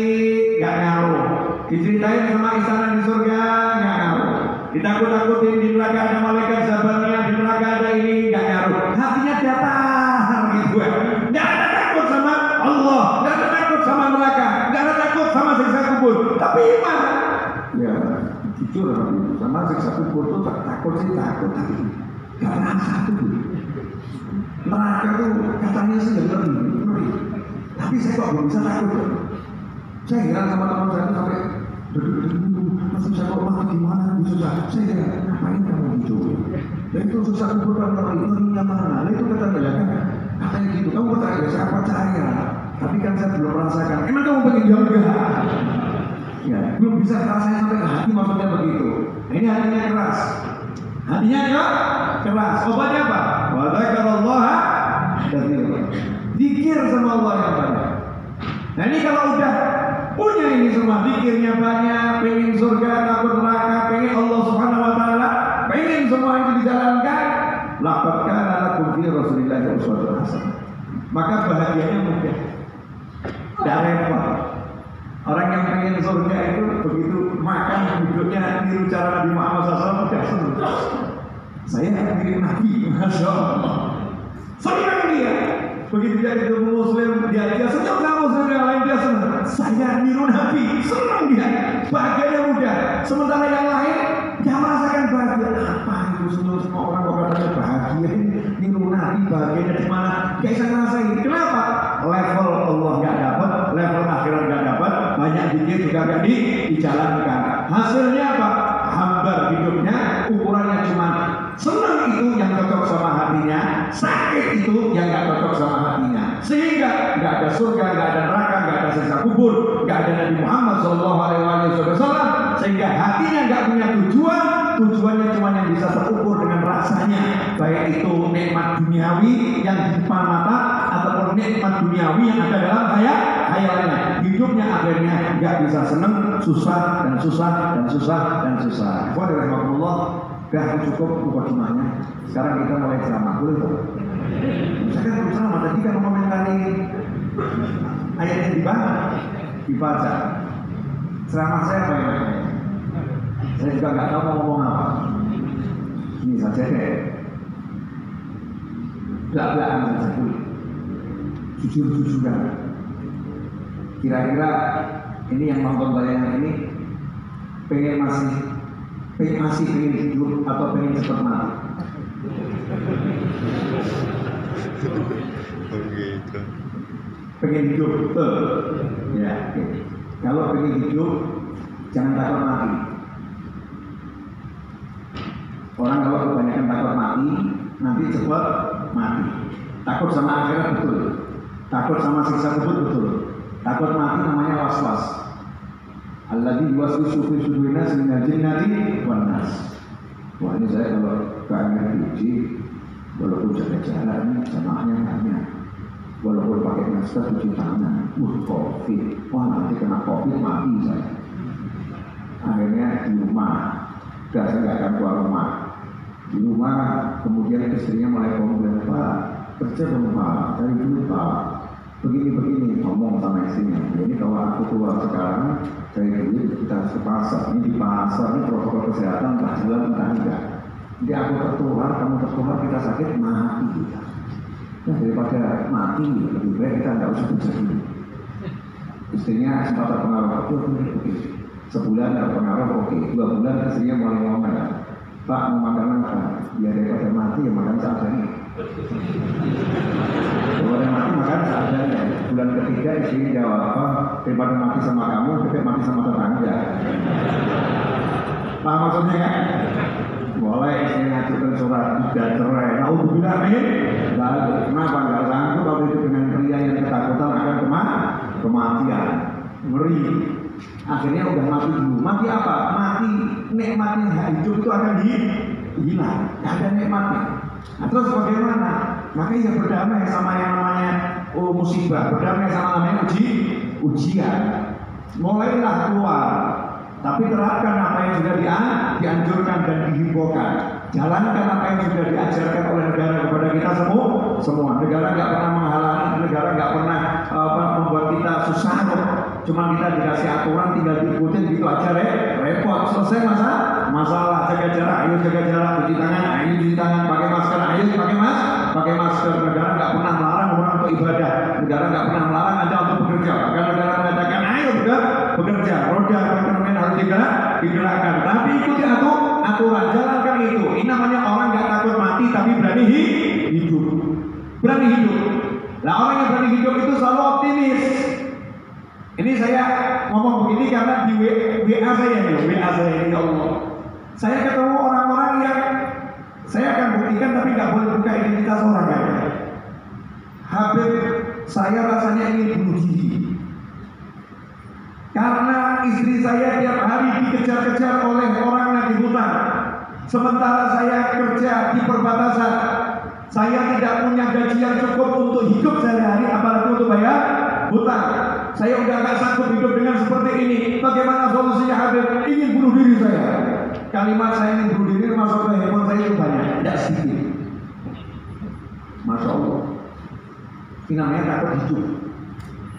nggak ngaruh. Diceritain sama istana di surga nggak ngaruh. Ditakut-takutin di neraka ada malaikat sabarnya, di neraka ada ini nggak ngaruh. Hatinya datar gitu ya. Nggak ada takut sama Allah, nggak ada takut sama neraka, nggak ada takut sama siksa kubur. Tapi iman. Ya, jujur sama siksa kubur itu takut sih takut, tapi nggak rasa tuh. Neraka tuh katanya sih ngeri. Tapi saya kok belum bisa takut. Saya heran sama teman saya itu sampai masih saya kok mati gimana susah. Saya kira ngapain kamu gitu? Dan itu susah kubur kan ngerinya mana? Itu katanya kan katanya gitu. Kamu percaya? Saya percaya. Tapi kan saya belum merasakan. Emang kamu pengen jaga? Ya, belum bisa rasanya sampai ke hati, maksudnya begitu. Ini hatinya keras. Hatinya ya keras. Obatnya apa? Wa dzakarallaha katsiran. Zikir sama Allah yang banyak. Nah ini kalau udah punya ini semua, zikirnya banyak, pengen surga, takut neraka, pengen Allah Subhanahu wa taala, pengen semua itu dijalankan, laqad kana lakum fi rasulillahi uswatun hasanah. Maka bahagianya mudah. Tidak repot. Orang yang pengen surga itu begitu makan duduknya niru cara Nabi Muhammad SAW udah senang. Saya mirip Nabi, masya Allah. Senang dia. Begitu dia itu muslim, dia senang sama muslim yang lain, dia senang. Saya niru Nabi, senang dia. Bahagianya mudah. Sementara yang lain dia merasakan bahagia. Apa itu semua orang kok katanya bahagia? Niru Nabi bahagianya di mana? Gak bisa ngerasain. Kenapa? Level Allah nggak dapat, level akhirat nggak dapat, banyak zikir juga nggak dijalankan. Hasilnya apa? Hambar hidupnya, ukurannya cuma senang itu yang cocok sama hatinya, sakit itu yang nggak cocok sama hatinya. Sehingga nggak ada surga, nggak ada neraka, nggak ada siksa kubur, nggak ada Nabi Muhammad SAW. Sehingga hatinya nggak punya tujuan, tujuannya cuma yang bisa terukur dengan rasanya, baik itu nikmat duniawi yang di depan mata ataupun nikmat duniawi yang ada dalam hayalannya. Hidupnya akhirnya nggak bisa senang, susah dan susah dan susah dan susah. Alhamdulillah, dah cukup mukadimahnya. Sekarang kita mulai ceramah, boleh tuh? Saya kan ceramah tadi kan mengomentari ayat yang dibaca. Ceramah saya apa ya? Saya juga nggak tahu mau ngomong apa. Ini saja deh. Belak-belakan saja dulu. Jujur-jujuran. Kira-kira ini yang nonton tayangan ini masih pengen hidup atau pengen cepat mati? Begitu. Pengen hidup, betul. Ya. Kalau pengen hidup, jangan takut mati. Orang kalau kebanyakan takut mati, nanti cepat mati. Takut sama akhirat betul. Takut sama siksa kubur betul. Takut mati namanya was-was. Alladzi yuwaswisu fi sudurin nas minal jinnati wan nas. Wah ini saya kalau ke Amerika uji, walaupun jaga jalan, jamaahnya banyak. Walaupun pakai masker cuci tangan, COVID, wah nanti kena COVID mati saya. Akhirnya di rumah, saya nggak akan keluar rumah. Di rumah kemudian istrinya mulai komplain, Pak kerja dong Pak, dari dulu Pak, begini ngomong sama istrinya. Jadi kalau keluar sekarang dari duit kita harus ke pasar. Ini di pasar ini protokol kesehatan entah jalan entah enggak. Jadi aku tertular, kamu tertular, kita sakit mati kita. Nah, daripada mati lebih baik kita nggak usah bekerja. Istrinya sempat terpengaruh, oke. Sebulan terpengaruh, oke. 2 bulan istrinya mulai ngomong, Pak mau makan apa? Ya daripada mati ya makan seadanya. Daripada mati makan seadanya. Bulan ketiga istrinya jawab apa? Daripada mati sama kamu, daripada mati sama tetangga. Nah maksudnya kan? Boleh istrinya ngajukan surat tidak cerai. Nah untuk bilang lalu kenapa nggak sanggup kalau itu dengan pria yang ketakutan akan kematian, ngeri. Akhirnya udah mati dulu. Mati apa? Mati nikmatnya hidup itu akan hilang. Ada nikmatnya. Nah, terus bagaimana? Maka ya berdamai sama yang namanya musibah, berdamai sama namanya ujian. Mulailah keluar. Tapi terapkan apa yang sudah dianjurkan dan dihimbaukan. Jalankan apa yang sudah diajarkan oleh negara kepada kita semua. Negara nggak pernah menghalangi, negara nggak pernah membuat kita susah. Cuma kita dikasih aturan, tinggal diikutin gitu aja repot. Selesai masalah jaga jarak, ayo jaga jarak, cuci tangan, ayo cuci tangan, pakai masker, ayo pakai masker. Negara nggak pernah melarang orang untuk ibadah. Negara nggak pernah melarang Anda untuk bekerja. Bahkan negara mengatakan ayo bekerja, roda perekonomian harus digerakkan. Tapi ikuti aturan, jalankan itu. Ini namanya orang nggak takut mati tapi berani hidup. Berani hidup. Nah orang yang berani hidup itu selalu optimis. Ini saya ngomong begini karena di WA saya ini ya Allah. Saya ketemu orang-orang yang saya akan buktikan tapi nggak boleh buka identitas orang ya. Habib saya rasanya ingin bunuh diri. Karena istri saya tiap hari dikejar-kejar oleh orang yang di hutan. Sementara saya kerja di perbatasan. Saya tidak punya gaji yang cukup untuk hidup sehari-hari, apalagi untuk bayar hutang. Saya udah gak sanggup hidup dengan seperti ini. Bagaimana solusinya Habib? Ingin bunuh diri saya. Kalimat saya ingin bunuh diri masuk ke handphone saya itu banyak, tidak sedikit. Masya Allah. Ini namanya takut hidup.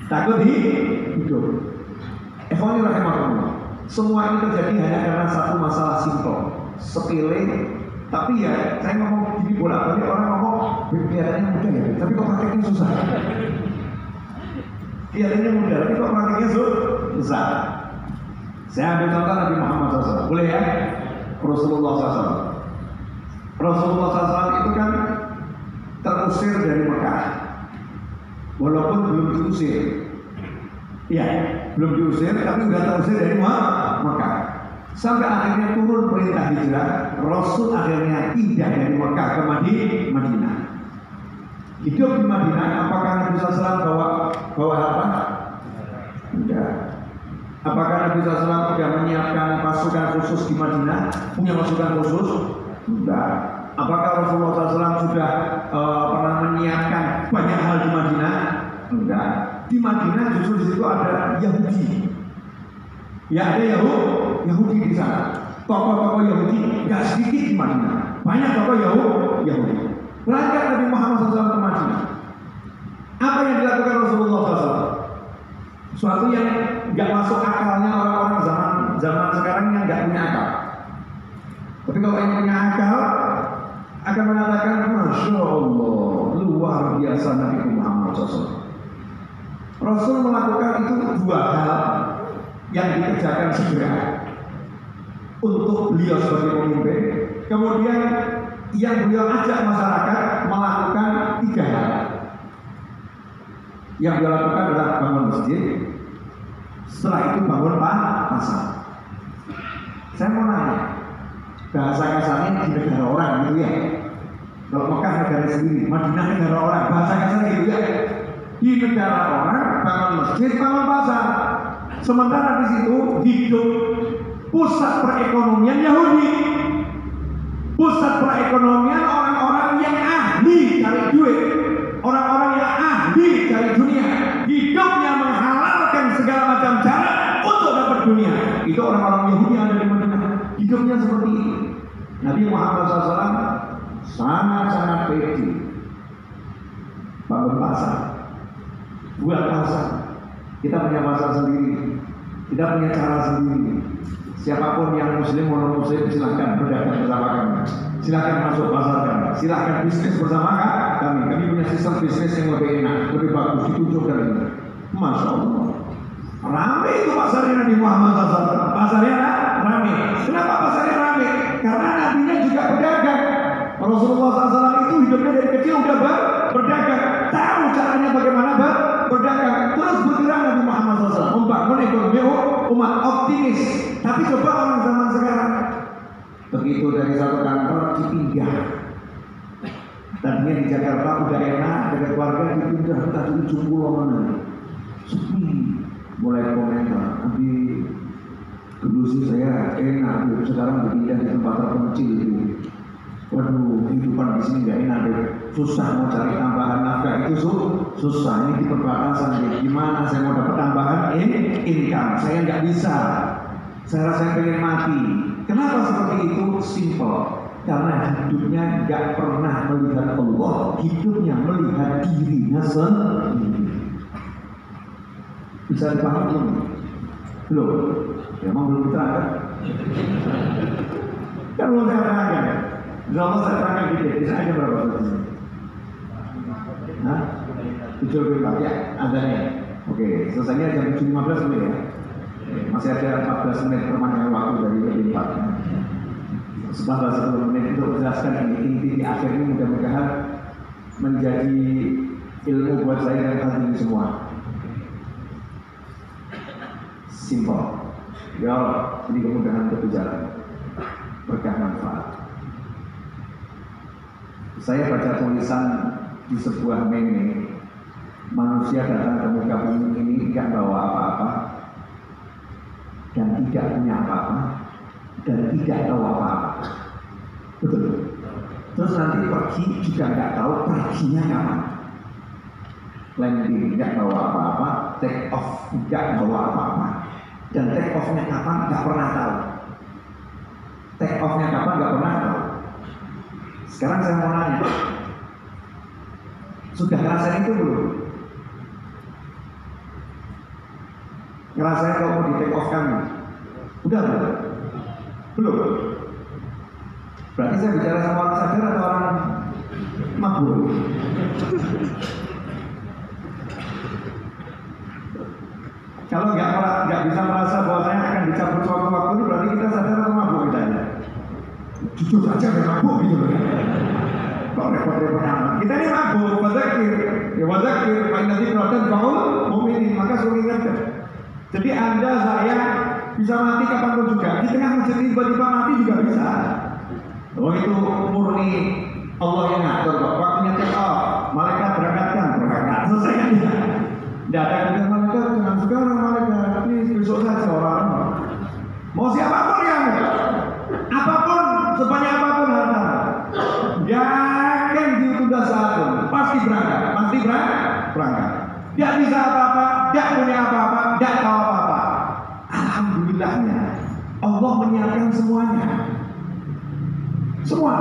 Takut hidup. Ikhwani rahimahullah. Semua ini terjadi hanya karena satu masalah simpel, sepele. Tapi ya, saya ngomong gini bolak-balik, orang ngomong kelihatannya mudah ya, tapi kok prakteknya susah. Kelihatannya mudah, tapi kok prakteknya susah. Saya ambil contoh Nabi Muhammad SAW, boleh ya? Rasulullah SAW. Rasulullah SAW itu kan terusir dari Mekah, walaupun belum diusir. Ya, belum diusir, tapi sudah terusir dari Mekah. Sampai akhirnya turun perintah hijrah, Rasul akhirnya pindah dari Mekah ke Madinah. Hidup di Madinah, apakah Nabi SAW bawa apa? Tidak. Apakah Nabi SAW sudah menyiapkan pasukan khusus di Madinah? Punya pasukan khusus? Tidak. Apakah Rasulullah SAW sudah pernah menyiapkan banyak hal di Madinah? Enggak. Di Madinah justru di situ ada Yahudi. Ya ada Yahudi di sana. Tokoh-tokoh Yahudi nggak sedikit di Madinah. Banyak tokoh Yahudi. Berangkat Nabi Muhammad SAW ke Madinah. Apa yang dilakukan Rasulullah SAW? Suatu yang nggak masuk akalnya orang-orang zaman sekarang yang nggak punya akal. Tapi kalau yang punya akal akan mengatakan, Masya Allah, luar biasa Nabi Muhammad SAW. Rasul melakukan itu 2 hal yang dikerjakan segera untuk beliau sebagai pemimpin. Kemudian yang beliau ajak masyarakat melakukan 3 hal. Yang beliau lakukan adalah bangun masjid, setelah itu bangun pasar. Saya mau nanya, bahasa kasarnya di negara orang gitu ya. Kalau Mekah negara sendiri, Madinah negara orang, bahasa kasarnya gitu ya. Di negara orang bangun masjid, bangun pasar. Sementara di situ hidup pusat perekonomian Yahudi, pusat perekonomian orang-orang yang ahli cari duit, orang-orang yang ahli cari dunia, hidupnya menghalalkan segala macam cara untuk dapat dunia. Itu orang-orang Yahudi yang ada di Madinah. Hidupnya seperti ini. Nabi Muhammad SAW sangat-sangat pede. Bangun pasar, buat pasar. Kita punya pasar sendiri, kita punya cara sendiri. Siapapun yang muslim non muslim silahkan berdagang bersama kami, silahkan masuk pasar kami, silahkan bisnis bersama kami. Kami punya sistem bisnis yang lebih enak, lebih bagus, ditunjukkan ini. Masya Allah, ramai itu pasarnya Nabi Muhammad SAW. Pasarnya ramai. Kenapa pasarnya ramai? Karena nabinya juga berdagang. Rasulullah SAW itu hidupnya dari kecil udah berdagang, tahu caranya bagaimana berdagang. Terus bergerak Nabi Muhammad SAW membangun ekonomi umat, optimis. Tapi coba orang zaman sekarang, begitu dari satu kantor dipindah. Tadinya di Jakarta udah enak, dekat keluarga, dipindah entah di ujung pulau mana. Sepi, mulai komentar. Tapi dulu sih saya enak, sekarang dipindah di tempat terpencil. Waduh, kehidupan di sini nggak enak deh. Susah mau cari tambahan nafkah itu susah. Ini di perbatasan deh. Gimana saya mau dapat tambahan income? Saya nggak bisa. Saya rasa pengen mati. Kenapa seperti itu? Simple. Karena hidupnya nggak pernah melihat Allah, hidupnya melihat dirinya sendiri. Bisa dipahami belum? Belum. Ya mau belum terangkan? Kan belum saya terangkan. Insya saya terangkan dikit, bisa aja berapa persen? Hah? 7.4 ya, adanya. Oke, selesainya jam 7.15 dulu ya. Masih ada 14 menit permainan waktu dari 4. 11 menit untuk menjelaskan ini. Inti di akhir ini mudah-mudahan menjadi ilmu buat saya dan kalian semua. Simple. Ya, ini kemudahan berbicara. Berkah manfaat. Saya baca tulisan di sebuah meme, manusia datang ke muka bumi ini tidak bawa apa-apa dan tidak punya apa-apa dan tidak tahu apa-apa. Betul. Terus nanti pergi juga nggak tahu perginya kapan. Landing tidak bawa apa-apa, take off tidak bawa apa-apa, dan take off-nya kapan nggak pernah tahu. Take off-nya kapan nggak pernah tahu. Sekarang saya mau nanya, sudah ngerasain itu belum? Ngerasain kalau mau di take off kami? Udah belum? Belum? Berarti saya bicara sama orang sadar atau orang mabuk? Kalau nggak bisa merasa bahwa saya akan dicabut waktu-waktu itu, berarti kita sadar atau mabuk kita? Jujur saja nggak mabuk gitu loh. Kok repot-repot amat. Kita ini mabuk, wadzakir. Ya wadzakir, paling nanti perhatian kaum mukminin, maka suruh ingatkan. Jadi Anda, saya bisa mati kapanpun juga. Di tengah masjid ini tiba-tiba mati juga bisa. Oh itu murni Allah yang ngatur kok. Waktunya take off, malaikat berangkat. Selesai kan ya? Tidak ada kemudian malaikat, jangan sekarang malaikat. Ini besok saja orang. Mau siapapun yang apapun, sebanyak apapun harta, jangan ditunda saat pun. Pasti berangkat. Tidak bisa apa-apa, tidak punya apa-apa, tidak tahu apa-apa. Alhamdulillahnya Allah menyiapkan semuanya. Semua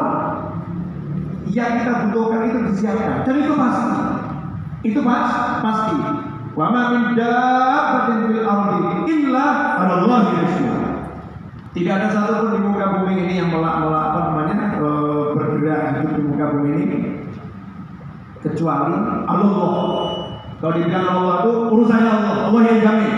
yang kita butuhkan itu disiapkan, dan itu pasti. Itu pasti. Wa ma min dabbatin fil ardi illa 'ala Allahi rizquha. Tidak ada satupun di muka bumi ini yang bergerak hidup di muka bumi ini kecuali Allah. Kalau dibilang Allah itu urusannya Allah yang jamin.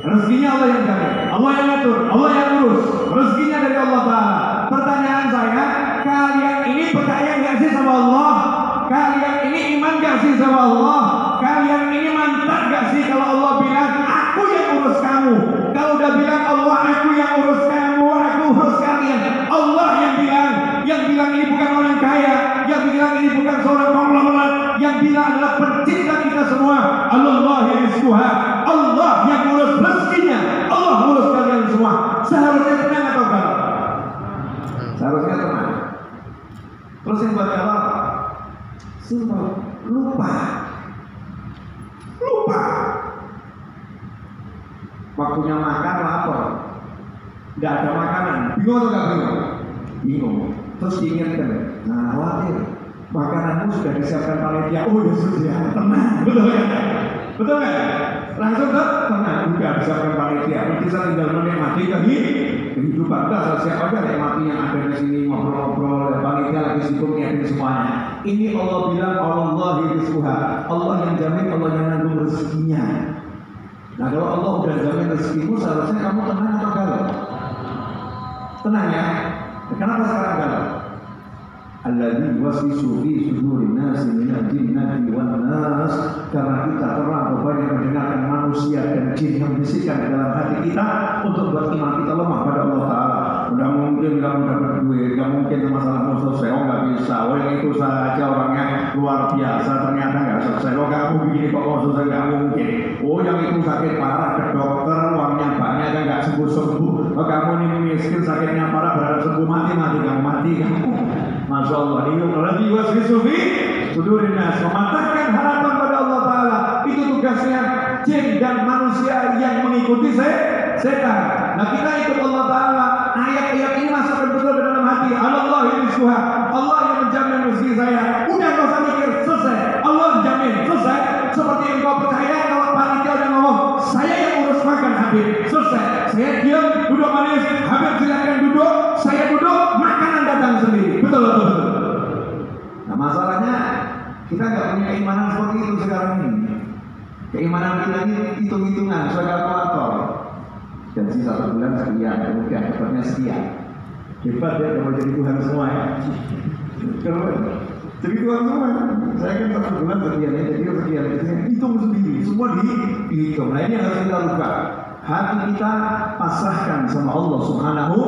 Rezekinya Allah yang jamin, Allah yang ngatur, Allah yang urus. Rezekinya dari Allah Ta'ala. Pertanyaan saya, kalian ini percaya nggak sih sama Allah? Kalian ini iman nggak sih sama Allah? Kalian ini mantap nggak sih kalau Allah bilang aku yang urus kamu? Kalau udah bilang Allah aku yang urus kamu, aku urus kalian. Allah yang bilang ini bukan orang kaya, yang bilang ini bukan seorang konglomerat, yang bilang adalah pencipta kita semua. Allah rizquha, Allah yang urus rezekinya, Allah urus kalian semua. Seharusnya tenang atau enggak? Seharusnya tenang. Terus yang buat apa? Simpel, lupa. Waktunya makan lapar, tidak ada makanan, bingung atau nggak bingung? Bingung. Terus diingatkan, nah khawatir makananmu sudah disiapkan panitia. Oh ya sudah, tenang, betul kan? langsung ke tengah juga bisa panitia. Kita tinggal menikmati kehidupan. Udah selesai aja nikmati yang ada di sini, ngobrol-ngobrol. Panitia lagi sibuk nyiapin semuanya. Ini Allah bilang Allah rizquha. Allah yang jamin, Allah yang nanggung rezekinya. Nah kalau Allah udah jamin rezekimu, seharusnya kamu tenang atau galau? Tenang ya. Kenapa sekarang galau? Alladzi yuwaswisu fi sudurin nasi minal jinnati wan nas, karena kita terlalu banyak mendengarkan manusia dan jin yang bisikan dalam hati kita untuk buat iman kita lemah pada Allah Ta'ala. Udah mungkin kamu dapat duit, gak mungkin masalahmu selesai, oh gak bisa, oh yang itu saja orangnya luar biasa, ternyata gak selesai, oh kamu begini kok mau selesai, gak mungkin, oh yang itu sakit parah ke dokter, uangnya banyak kan gak sembuh-sembuh, oh kamu ini miskin sakitnya parah berharap sembuh, mati kamu mati kamu. Masya Allah, ini lagi waswisufi sudurin nas, mematahkan harapan pada Allah Ta'ala. Itu tugasnya jin dan manusia yang mengikuti setan. Nah kita ikut Allah Ta'ala. Ayat-ayat ini masukkan betul ke dalam hati. Allah rizquha, Allah yang menjamin rezeki saya. Udah gak usah mikir, selesai. Allah jamin, selesai. Seperti yang kau percaya kalau panitia udah ngomong, saya yang urus makan Habib, selesai. Saya diam, duduk manis, Habib silakan duduk, saya duduk, makanan datang sendiri. Betul. Nah masalahnya kita nggak punya keimanan seperti itu sekarang ini. Keimanan kita ini hitung-hitungan, sesuai kalkulator. Gaji 1 bulan sekian, kemudian dapatnya sekian. Hebat ya, kalau jadi Tuhan semua ya. Jadi Tuhan semua. Saya kan 1 bulan sekian ya, jadi sekian. Hitung sendiri, semua dihitung. Nah ini yang harus kita ubah. Hati kita pasrahkan sama Allah Subhanahu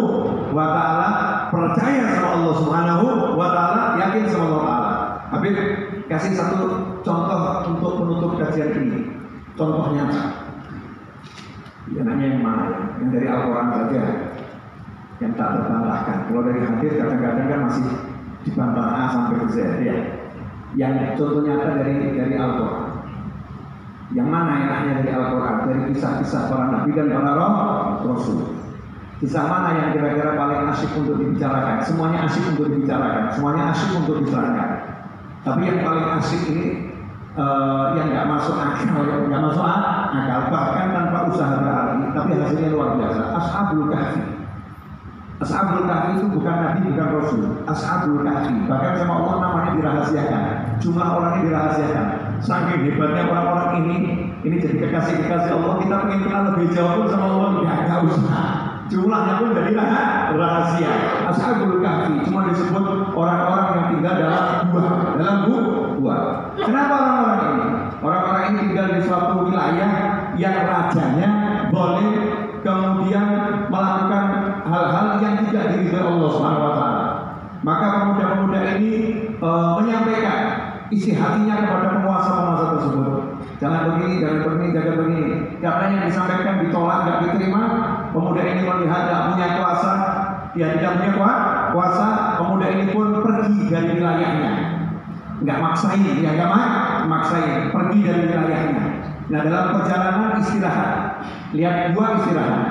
wa Ta'ala, percaya sama Allah Subhanahu wa Ta'ala, yakin sama Allah Ta'ala. Habib kasih satu contoh untuk menutup kajian ini. Contohnya ya nanya yang mana ya? Yang dari Al-Quran saja, yang tak terbantahkan. Kalau dari hadis kadang-kadang kan masih dibantah A sampai ke Z ya. Yang contoh nyata dari Al-Quran. Yang mana enaknya dari Al-Quran? Dari kisah-kisah para nabi dan para rasul. Kisah mana yang kira-kira paling asyik untuk dibicarakan? Semuanya asyik untuk dibicarakan, semuanya asyik untuk diterangkan. Tapi yang paling asyik ini yang nggak masuk akal, bahkan tanpa usaha berarti, tapi hasilnya luar biasa. Ashabul Kahfi. Ashabul Kahfi itu bukan nabi, bukan rasul. Ashabul Kahfi, bahkan sama Allah namanya dirahasiakan, jumlah orangnya dirahasiakan. Saking hebatnya orang-orang ini jadi kekasih-kekasih Allah. Kita pengen kenal lebih jauh pun sama Allah, nggak usah. Jumlahnya pun jadi rahasia. Ashabul Kahfi cuma disebut orang-orang yang tinggal dalam gua. Kenapa orang-orang ini? Orang-orang ini tinggal di suatu wilayah yang rajanya boleh kemudian melakukan hal-hal yang tidak diridhoi Allah Subhanahu wa Ta'ala. Maka pemuda-pemuda ini menyampaikan isi hatinya kepada penguasa-penguasa tersebut. Jangan begini. Karena yang disampaikan ditolak, tidak diterima. Pemuda ini melihat tidak punya kuasa, tidak punya kuasa. Pemuda ini pun pergi dari wilayahnya. Nggak maksain, pergi dari wilayahnya. Nah dalam perjalanan istirahat, lihat dua istirahat.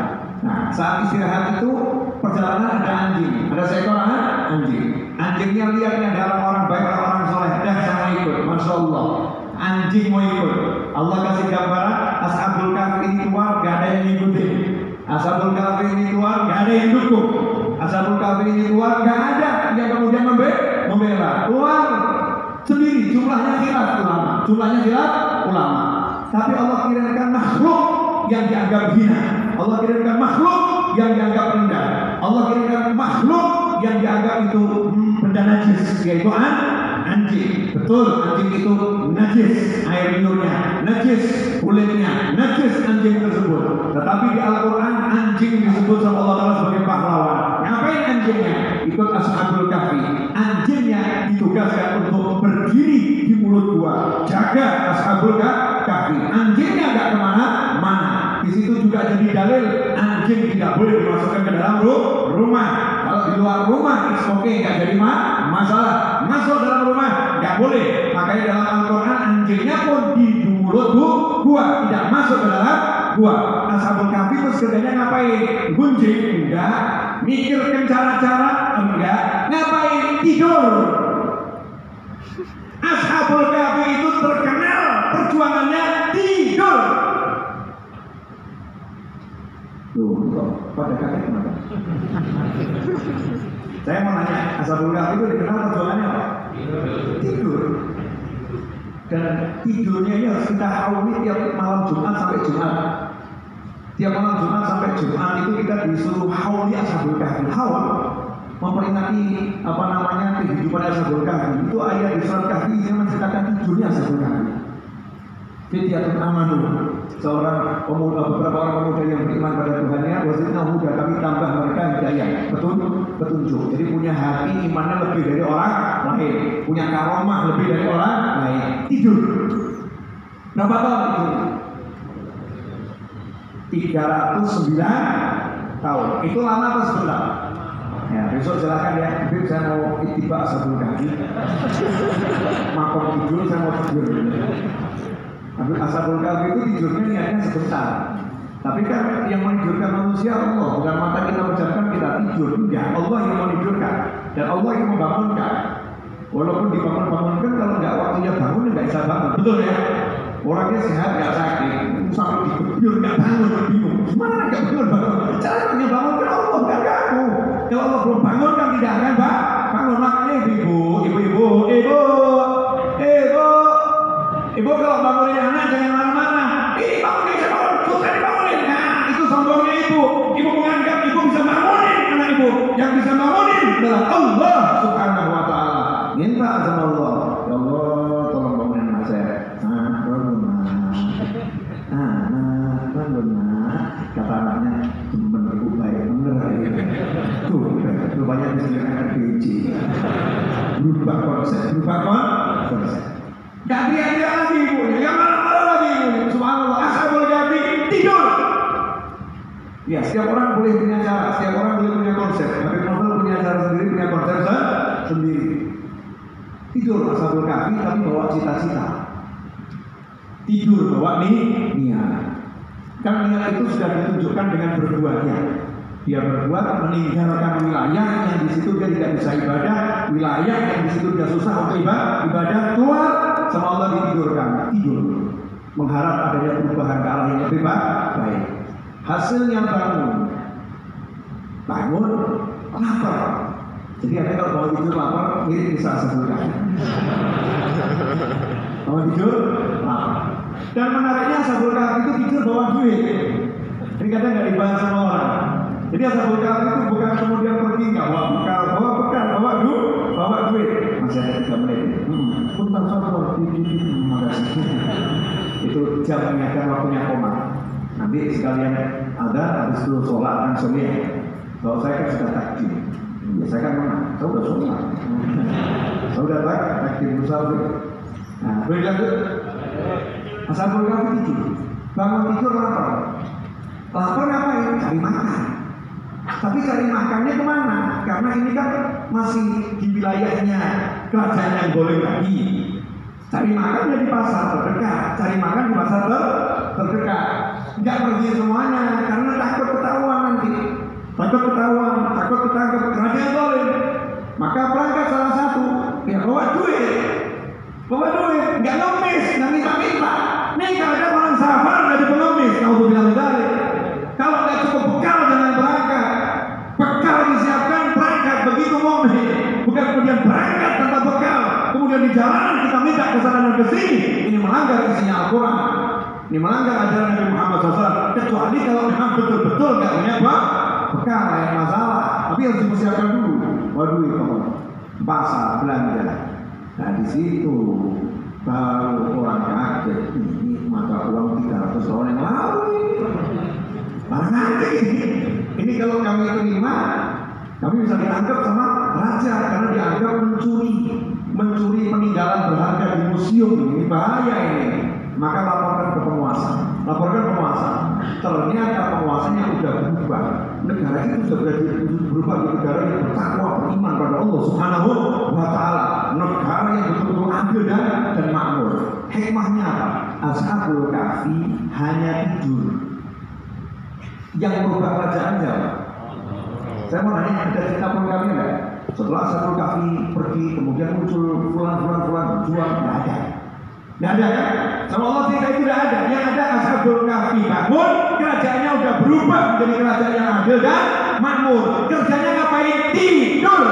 Nah saat istirahat itu perjalanan ada anjing, ada seekor anjing. Anjingnya lihatnya dalam orang baik, orang soleh, dah sama ikut, masya Allah. Anjing mau ikut. Allah kasih gambaran, Ashabul Kahfi ini keluar, gak ada yang ngikutin. Ashabul Kahfi ini keluar, gak ada yang dukung. Ashabul Kahfi ini keluar, gak ada yang kemudian membela. Keluar sendiri, jumlahnya khilaf ulama. Tapi Allah kirimkan makhluk yang dianggap hina. Allah kirimkan makhluk yang dianggap rendah. Allah kirimkan makhluk yang dianggap itu benda najis, yaitu anjing. Betul, anjing itu najis, air liurnya najis, kulitnya najis anjing tersebut. Tetapi di Al-Quran anjing disebut sama Allah Ta'ala sebagai pahlawan. Ngapain anjingnya? Ikut Ashabul Kahfi. Anjingnya ditugaskan untuk berdiri di mulut gua, jaga Ashabul Kahfi. Anjingnya nggak kemana-mana. Di situ juga jadi dalil anjing tidak boleh dimasukkan ke dalam rumah. Kalau di luar rumah it's okay, nggak jadi masalah. Masuk dalam rumah nggak boleh. Makanya dalam Al-Quran anjingnya pun di mulut gua, tidak masuk ke dalam gua. Ashabul Kahfi itu sebenarnya ngapain? Gunjing? Enggak. Mikirkan cara-cara? Enggak. Ngapain? Tidur. Ashabul Kahfi itu terkenal perjuangannya tidur. Loh, pada kaget kenapa? Saya mau nanya, Ashabul Kahfi itu dikenal perjuangannya apa? Tidur. Dan tidurnya ini harus kita hauli tiap malam Jumat sampai Jumat. Tiap malam Jumat sampai Jumat itu kita disuruh hauli Ashabul Kahfi. Haul memperingati kehidupan Ashabul Kahfi. Itu ayat di surat Kahfi yang menceritakan tidurnya Ashabul Kahfi. Fityatun amanu, seorang pemuda, beberapa orang pemuda yang beriman pada Tuhannya, wazidnahum huda, kami tambah mereka hidayah, petunjuk. Jadi punya hati imannya lebih dari orang lain, punya karomah lebih dari orang lain. Tidur. Berapa tahun tidur? 309 tahun. Itu lama atau sebentar? Ya, besok silakan ya. Habib saya mau ittiba Ashabul Kahfi. Makom tidur saya mau tidur. Ashabul Kahfi itu tidurnya niatnya sebentar. Tapi kan yang menidurkan manusia Allah, bukan mata kita pejamkan kita tidur. Enggak, Allah yang menidurkan dan Allah yang membangunkan. Walaupun dibangun-bangunkan, kalau nggak waktunya bangun nggak bisa bangun. Betul ya? Orangnya sehat nggak sakit, sampai dikebur nggak bangun, bingung. Gimana nggak bangun? Caranya bangunkan Allah, nggak kamu. Kalau Allah belum bangunkan tidak akan bangun. Makanya ibu kalau bangunin anak jangan marah-marah. Ini bangunin, saya bangun, susah dibangunin. Nah, itu sombongnya ibu. Ibu menganggap ibu bisa bangunin anak ibu. Yang bisa bangunin adalah Allah Subhanahu wa Ta'ala. Minta sama Allah, ya Allah, tolong bangunin anak saya. Bangun. Kata anaknya, teman ibu baik bener. Tuh banyak disediakan PJ. Berubah konsep. Gak teriak-teriak lagi ibunya, yang marah-marah lagi ibunya. Subhanallah, Ashabul Kahfi tidur. Ya, setiap orang boleh punya cara, setiap orang boleh punya konsep. Tapi novel punya cara sendiri, punya konsep sendiri. Tidur Ashabul Kahfi, tapi bawa cita-cita. Tidur bawa niat. Kan niat itu sudah ditunjukkan dengan berbuatnya. Dia berbuat meninggalkan wilayah yang di situ dia tidak bisa ibadah, wilayah yang di situ dia susah untuk ibadah, keluar sama Allah ditidurkan, tidur, mengharap adanya perubahan ke arah yang lebih baik. Hasilnya bangun, lapar. Jadi ada kalau bangun tidur lapar, mirip bisa sebutkan. Bangun tidur lapar. Dan menariknya Ashabul Kahfi itu tidur bawa duit. Ini kadang nggak dibahas sama orang. Jadi Ashabul Kahfi itu bukan kemudian pergi nggak bawa duit. Masih ada 3 menit. Punten sopor makasih. Itu jam mengingatkan waktunya koma. Nanti sekalian ada habis itu sholat langsung ya. Kalau saya kan sudah takdim. Ya, saya kan mana? Saya sudah sholat. Saya sudah takdim musafir. Nah, berlanjut. Ashabul Kahfi tidur. Bangun tidur lapar. Lapar ngapain? Cari makan. Tapi cari makannya kemana? Karena ini kan masih di wilayahnya kerajaan yang boleh lagi. Cari makannya di pasar terdekat. Cari makan di pasar terdekat. Nggak pergi semuanya karena takut ketahuan nanti. Takut ketangkep kerajaan boleh. Maka berangkat salah satu. Ya bawa duit, nggak ngemis, nggak minta. Nih kalau ada orang safar nggak dipengemis, kalau bilang balik. Kalau nggak cukup bekal jangan berangkat. Bekal disiapkan berangkat begitu momen. Bukan kemudian berangkat tanpa bekal. Kemudian di jalanan kita minta kesana dan kesini. Ini melanggar isinya Al-Quran. Ini melanggar ajaran Nabi Muhammad SAW. Kecuali kalau memang betul-betul nggak punya bekal, yang masalah. Tapi harus dipersiapkan dulu. Waduh, pasar belanja. Nah di situ baru orang kaget. Ini mata uang 300 tahun yang lalu. Nanti ini kalau kami terima, kami bisa ditangkap sama raja karena dianggap mencuri peninggalan berharga di museum. Ini bahaya ini. Maka laporkan ke penguasa. Ternyata penguasanya sudah berubah. Negara itu sudah berubah ke negara yang bertakwa, beriman pada Allah Subhanahu wa Ta'ala. Negara yang betul-betul adil dan makmur. Hikmahnya apa? Ashabul Kahfi hanya tidur. Yang merubah kerajaan siapa? Saya mau nanya, ada cerita Ashabul enggak? Setelah Ashabul Kahfi pergi, kemudian muncul fulan jual, tidak ada. Tidak ada kan? Sama Allah cerita itu tidak ada. Yang ada Ashabul Kahfi bangun, kerajaannya udah berubah. dirubah menjadi kerajaan yang adil dan makmur. Kerjanya ngapain? Tidur.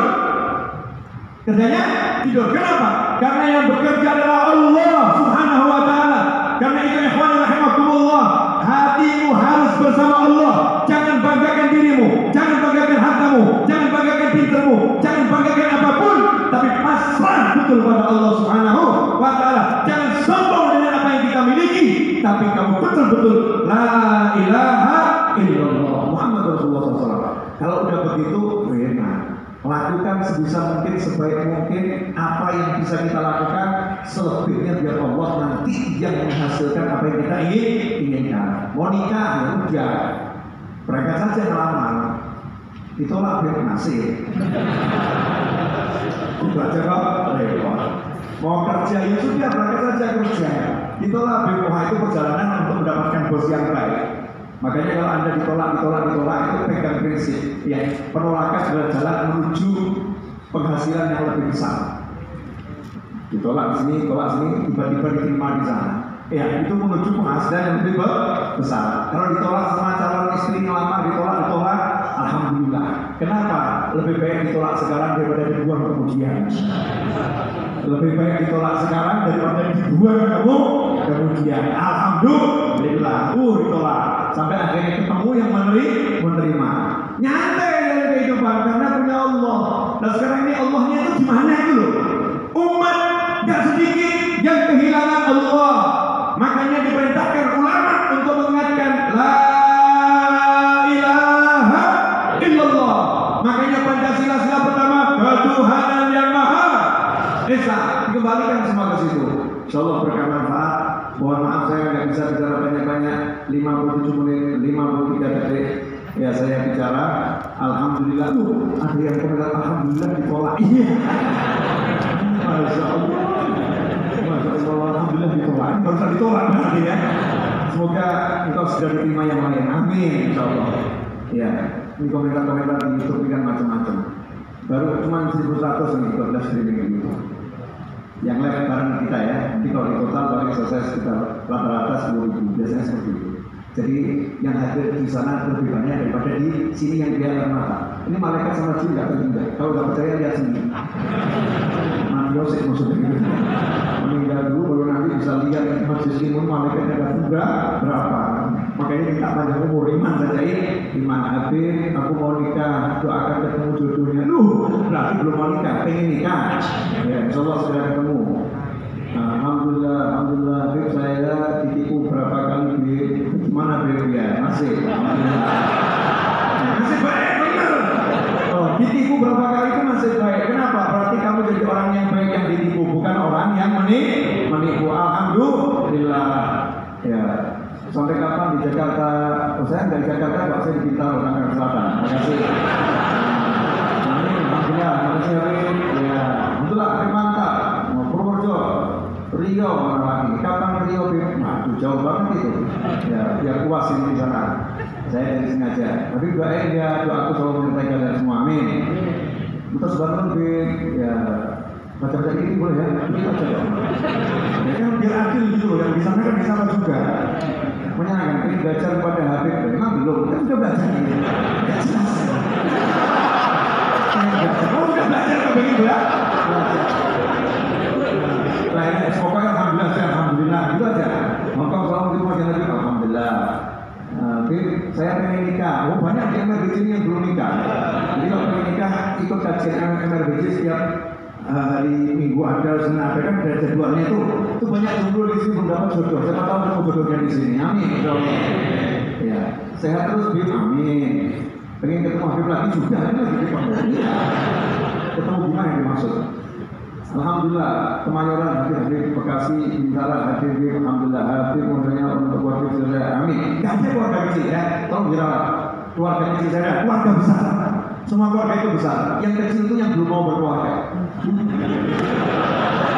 Kerjanya tidur. Kenapa? Karena yang bekerja adalah Allah Subhanahu wa taala. Karena itu ikhwan rahimakumullah, hatimu harus bersama Allah. Jangan banggakan dirimu, jangan banggakan hartamu, jangan banggakan pintermu, jangan banggakan apapun, tapi pasrah betul pada Allah Subhanahu wa taala. Jangan sombong dengan apa yang kita miliki, tapi kamu betul-betul la ilaha illallah Muhammad Rasulullah SAW. Kalau udah begitu, enak. Lakukan sebisa mungkin, sebaik mungkin apa yang bisa kita lakukan, selebihnya biar Allah nanti yang menghasilkan apa yang kita inginkan. Mau nikah ya udah, berangkat saja melamar, ditolak biar nasib. Udah aja kok repot. Mau kerja ya sudah, berangkat saja kerja, ditolak biar itu perjalanan untuk mendapatkan bos yang baik. Makanya kalau Anda ditolak itu pegang prinsip ya, penolakan adalah jalan menuju penghasilan yang lebih besar. Ditolak di sini, tolak sini, tiba-tiba diterima di sana. Ya, itu menuju penghasilan yang lebih besar. Kalau ditolak sama calon istri ngelamar, ditolak, alhamdulillah. Kenapa? Lebih baik ditolak sekarang daripada dibuang kemudian. Lebih baik ditolak sekarang daripada dibuang kemudian. Alhamdulillah, ditolak. Sampai akhirnya ketemu yang menerima. Nyantai dari kehidupan karena punya Allah. Dan sekarang ini Allahnya itu gimana itu loh? Umat gak sedikit yang kehilangan Allah. Makanya diperintahkan ulama untuk mengingatkan la ilaha illallah. Makanya Pancasila sila pertama, ketuhanan yang maha esa. Dikembalikan semua ke situ. Insyaallah berkah manfaat. Mohon maaf saya nggak bisa bicara banyak-banyak. 57 menit 53 detik. Ya saya bicara. Alhamdulillah. Ada yang komentar alhamdulillah ditolak. Iya. Masya Allah. Alhamdulillah ditolak. Baru saja ditolak nanti ya. Semoga engkau sudah diterima yang lain. Amin. Insyaallah. Ya. Ini komentar-komentar di YouTube kan macam-macam. Baru cuma 1.100 yang 12 streaming gitu. Yang live bareng kita ya. Nanti kalau di total paling selesai sekitar rata-rata 10.000. Biasanya seperti itu. Jadi yang hadir di sana lebih banyak daripada di sini yang dia mata. Ini malaikat sama jin nggak tertinggal. Kalau nggak percaya lihat sini. Nabi Yosef maksudnya gitu. Meninggal dulu baru nanti bisa lihat masjid Limun malaikatnya ada juga berapa. Makanya kita panjang umur iman saja iman Habib. Aku mau nikah, doakan ketemu jodohnya. Berarti belum mau nikah, pengen nikah. Ya, insyaallah segera ketemu. Alhamdulillah Habib saya ditipu berapa kali Habib. Gimana Habib ya? Masih baik benar. Ditipu berapa kali itu masih baik. Kenapa? Berarti kamu jadi orang yang baik yang ditipu, bukan orang yang menipu. Alhamdulillah. Ya. Sampai kapan di Jakarta? Saya dari Jakarta, Pak, saya di Bintaro, Tangerang Selatan. Terima kasih. Alhamdulillah, makasih Habib. Ya, alhamdulillah, mantap. Mau Purworejo, Rio mana lagi? Kapan Rio? Waduh, jauh banget itu. Ya, biar puas ini di sana. Saya dari sini aja. Tapi doain ya, doaku selalu menyertai kalian semua. Amin. Kita sebentar lebih ya. Macam-macam ini boleh ya? Kita aja dong. Ya kan biar adil gitu loh. Yang di sana kan di sana juga. Menyenangkan, ini belajar pada Habib. Memang belum, kita sudah belajar ini. Kamu sudah belajar ke begitu ya? Nah ini pokoknya alhamdulillah, itu aja. Maka selalu itu makin lebih alhamdulillah. Saya pengen nikah. Banyak di MRBC yang belum nikah. Jadi kalau pengen nikah, ikut kajian MRBC setiap hari Minggu ada, Senin ada kan ada jadwalnya itu banyak jomblo di sini belum dapat jodoh. Siapa tahu ketemu jodohnya di sini. Amin. Ya, sehat terus Bim. Amin. Pengen ketemu Habib lagi juga ini lagi di Pondok. Ketemu gimana yang dimaksud? Alhamdulillah, Kemayoran hadir, Bekasi, Bintara hadir, alhamdulillah hadir modalnya untuk keluarga saya. Amin. Gak ada keluarga kecil ya. Tolong dirawat. Keluarga kecil saya, keluarga besar. Semua keluarga itu besar. Yang kecil itu yang belum mau berkeluarga.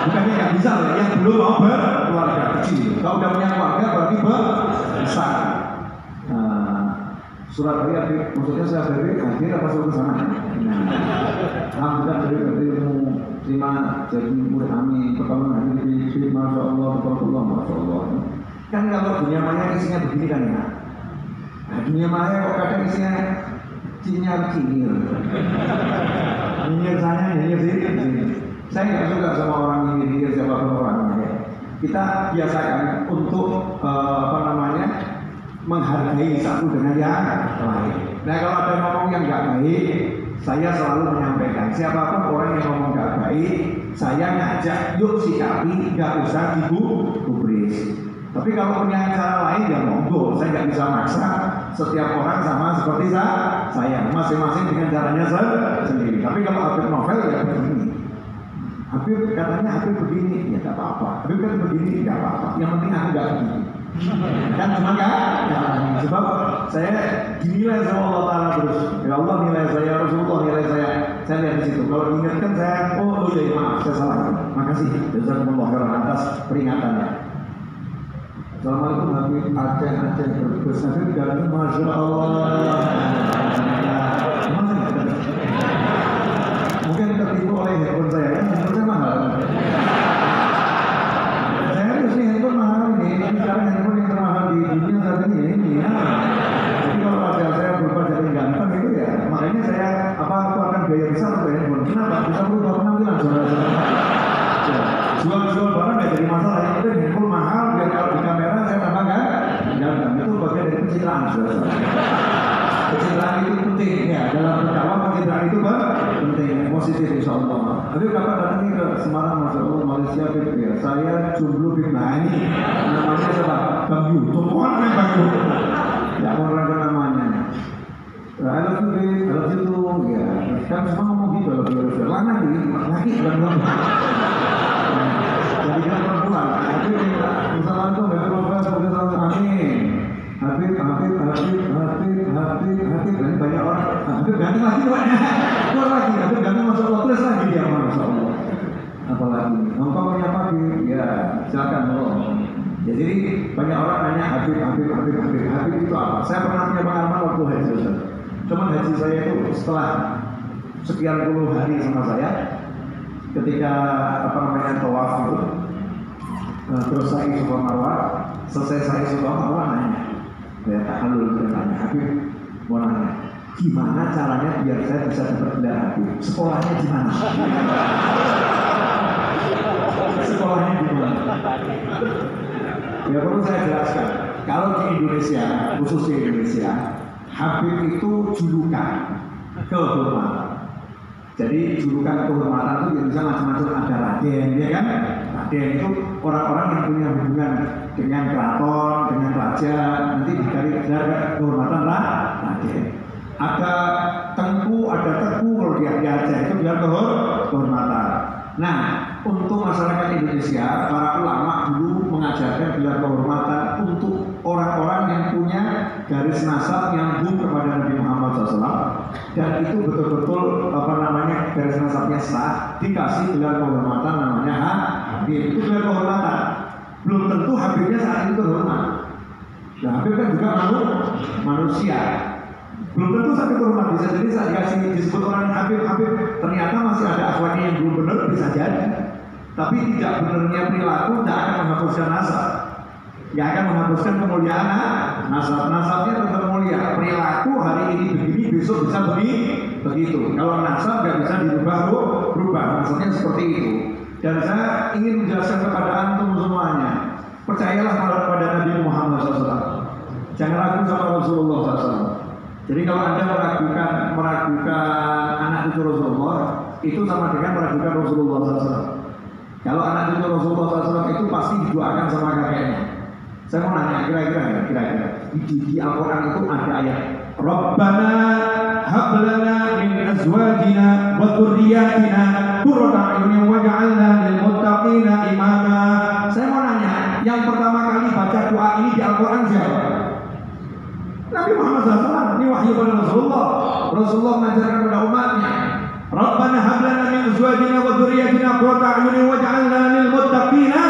Bukannya nggak bisa ya, yang belum mau berkeluarga kecil. Kalau udah punya keluarga berarti besar. Surat hari Habib, maksudnya saya Habib hadir apa suruh ke sana? Alhamdulillah dari ilmu terima jadi murid kami pertama hari ini, masya Allah, masya Allah. Kan kalau dunia maya isinya begini kan ya. Dunia maya kok kadang isinya cinyar-cinyir. Nyinyir saya, nyinyir sini. Saya nggak suka sama orang nyinyir siapapun orangnya. Kita biasakan untuk menghargai satu dengan yang lain. Nah kalau ada ngomong yang nggak baik, saya selalu menyampaikan siapapun orang yang ngomong nggak baik, saya ngajak yuk sikapi, nggak usah digubris. Tapi kalau punya cara lain ya monggo, saya nggak bisa maksa setiap orang sama seperti saya, masing-masing dengan caranya sendiri. Tapi kalau Habib novel ya begini, Habib katanya Habib begini, ya nggak apa-apa. Habib kan begini, nggak apa-apa. Yang penting aku nggak begini. Kan cuma nggak, sebab saya dinilai sama Allah Taala terus. Ya Allah nilai saya, Rasulullah nilai saya lihat di situ. Kalau diingatkan saya, oh iya maaf saya salah. Makasih, jazakumullah khairan atas peringatannya. Assalamualaikum Habib Aceh berbes Habib ganteng Masya Allah. Mungkin tertipu oleh handphone saya kan, handphone saya mahal. Saya harus nih handphone mahal ini, tapi sekarang handphone yang termahal di dunia saat ini ya. Jadi kalau wajah saya berubah jadi ganteng itu ya, makanya saya aku akan gaya besar untuk handphone. Kenapa? Bisa berubah penampilan saudara-saudara. Jual barang nggak jadi masalah, yang penting handphone mahal biar kalau di kamera saya tambah ganteng. Itu bagian dari pencitraan saudara. Pencitraan itu penting ya, dalam berdakwah pencitraan itu penting, positif insya Allah. Tapi kapan datang ke Semarang, Masya Allah, Malaysia, ya saya jomblo di Bali, namanya siapa? Bang Yu, semua orang Bang Yu, ya mau rangka namanya. I love you, I love you too, ya kan semua ngomong gitu, lana lagi bulan. Jadi kan perempuan, Habib misalnya tuh Habib Profes, amin. Habib, dan banyak orang. Habib ganti lagi doanya, keluar lagi. Habib ganti masuk tulis lagi dia Masya Allah. Apalagi, engkau punya apa Habib? Ya, silakan loh. Ya, jadi banyak orang nanya Habib itu apa? Saya pernah punya pengalaman waktu haji. Cuman haji saya itu setelah sekian puluh hari sama saya. Ketika tawaf itu terus saya Safa Marwah, selesai saya Safa Marwah nanya, ya tahalul nanya, Habib mau nanya, gimana caranya biar saya bisa dapat gelar Habib? Sekolahnya di mana? Sekolahnya di mana? Ya perlu saya jelaskan. Kalau di Indonesia, khusus di Indonesia, Habib itu julukan kehormatan. Jadi julukan kehormatan itu yang bisa macam-macam, ada raden, ya kan? Raden itu orang-orang yang punya hubungan dengan keraton, dengan raja, nanti dicari gelar kehormatan raden. Ada tengku, kalau di Aceh itu gelar kehormatan. Nah, untuk masyarakat Indonesia, para ulama dulu mengajarkan gelar kehormatan untuk orang-orang yang punya garis nasab yang kepada Nabi Muhammad SAW, dan itu betul-betul garis nasabnya sah, dikasih gelar kehormatan namanya Habib. Itu gelar kehormatan. Belum tentu Habibnya saat itu terhormat. Nah, Habib kan juga manusia. Belum tentu sampai terhormat, bisa jadi saat dikasih disebut orang Habib, ternyata masih ada akhlaknya yang belum benar, bisa jadi. Tapi tidak benarnya perilaku tidak akan menghapuskan nasab, tidak akan menghapuskan kemuliaan nasabnya tetap mulia. Perilaku hari ini begini, besok bisa begitu. Kalau nasab nggak bisa dirubah, maksudnya seperti itu. Dan saya ingin menjelaskan kepada antum semuanya, percayalah kepada Nabi Muhammad SAW. Jangan ragu sama Rasulullah SAW. Jadi kalau Anda meragukan anak cucu Rasulullah, itu sama dengan meragukan Rasulullah SAW. Kalau anak cucu Rasulullah SAW itu pasti didoakan sama kakeknya. Saya mau nanya, kira-kira di Al-Quran itu ada ayat Rabbana hablana min azwajina wa dhurriyyatina qurrata a'yunin waj'alna lil muttaqina imama. Saya mau nanya, yang pertama kali baca doa ini di Al-Quran siapa? Nabi Muhammad SAW. Ini wahyu pada Rasulullah mengajarkan kepada umatnya, Rabbana hablana min azwajina wa dhurriyyatina qurrata a'yunin waj'alna lil muttaqina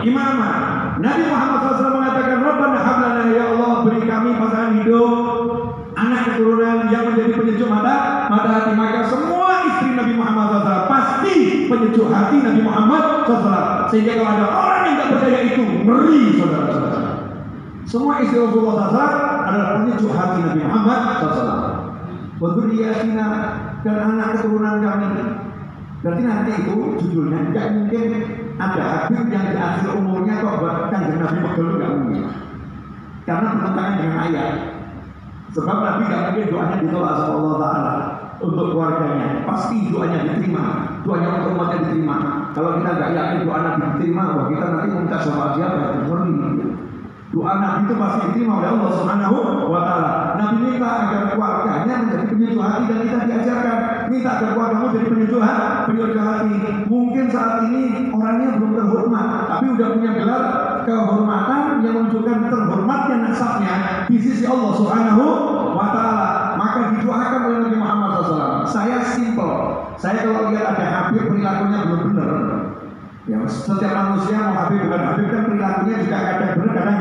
imama. Nabi Muhammad SAW mengatakan, Rabbana hablana, ya Allah beri kami pasangan hidup, anak keturunan yang menjadi penyejuk mata hati. Maka semua istri Nabi Muhammad SAW pasti penyejuk hati Nabi Muhammad SAW. Sehingga kalau ada orang yang tidak percaya itu, ngeri saudara-saudara. Semua istri Rasulullah SAW adalah penyejuk hati wa dzurriyyatina, dan anak keturunan kami. Berarti nanti itu judulnya tidak mungkin ada Habib yang di akhir umurnya kok buat Kanjeng Nabi pegel, nggak mungkin. Karena bertentangan dengan ayat. Sebab Nabi nggak mungkin doanya ditolak sama Allah Taala untuk keluarganya. Pasti doanya diterima, doanya untuk umatnya diterima. Kalau kita nggak yakin doa Nabi diterima, wah kita nanti minta sama siapa? Doa Nabi itu pasti diterima oleh Allah Subhanahu wa Ta'ala. Nabi minta agar keluarganya menjadi penyejuk hati, dan kita diajarkan minta agar keluargamu jadi penyejuk hati. Mungkin saat ini orangnya belum terhormat, tapi udah punya gelar kehormatan yang menunjukkan terhormatnya nasabnya di sisi Allah Subhanahu wa Ta'ala. Maka didoakan oleh Nabi Muhammad SAW. Saya simple, saya kalau lihat ada Habib perilakunya belum benar, ya, setiap manusia mau Habib bukan Habib kan perilakunya juga kadang benar kadang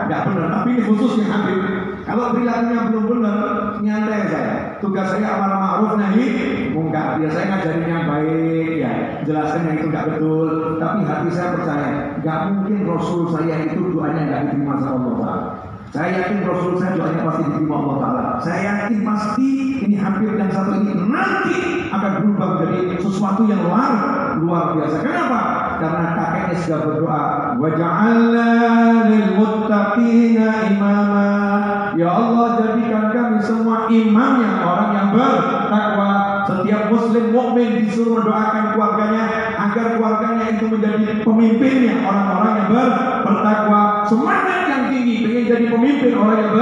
nggak benar. Tapi ini khusus yang Habib, kalau perilakunya belum benar, nyantai saya. Tugas saya amar ma'ruf nahi mungkar. Ya saya ngajarin yang baik, ya jelaskan yang itu nggak betul. Tapi hati saya percaya, nggak mungkin Rasul saya itu doanya nggak diterima sama Allah Taala. Saya yakin Rasul saya doanya pasti diterima Allah Taala. Saya yakin pasti ini Habib yang satu ini nanti akan berubah menjadi sesuatu yang luar biasa. Kenapa? Karena kakeknya sudah berdoa, waja'alna lil muttaqina imama. Ya Allah, jadikan kami semua imamnya, orang yang bertakwa. Setiap muslim mukmin disuruh mendoakan keluarganya agar keluarganya itu menjadi pemimpinnya, orang-orang yang bertakwa. Semangat yang tinggi ingin jadi pemimpin orang yang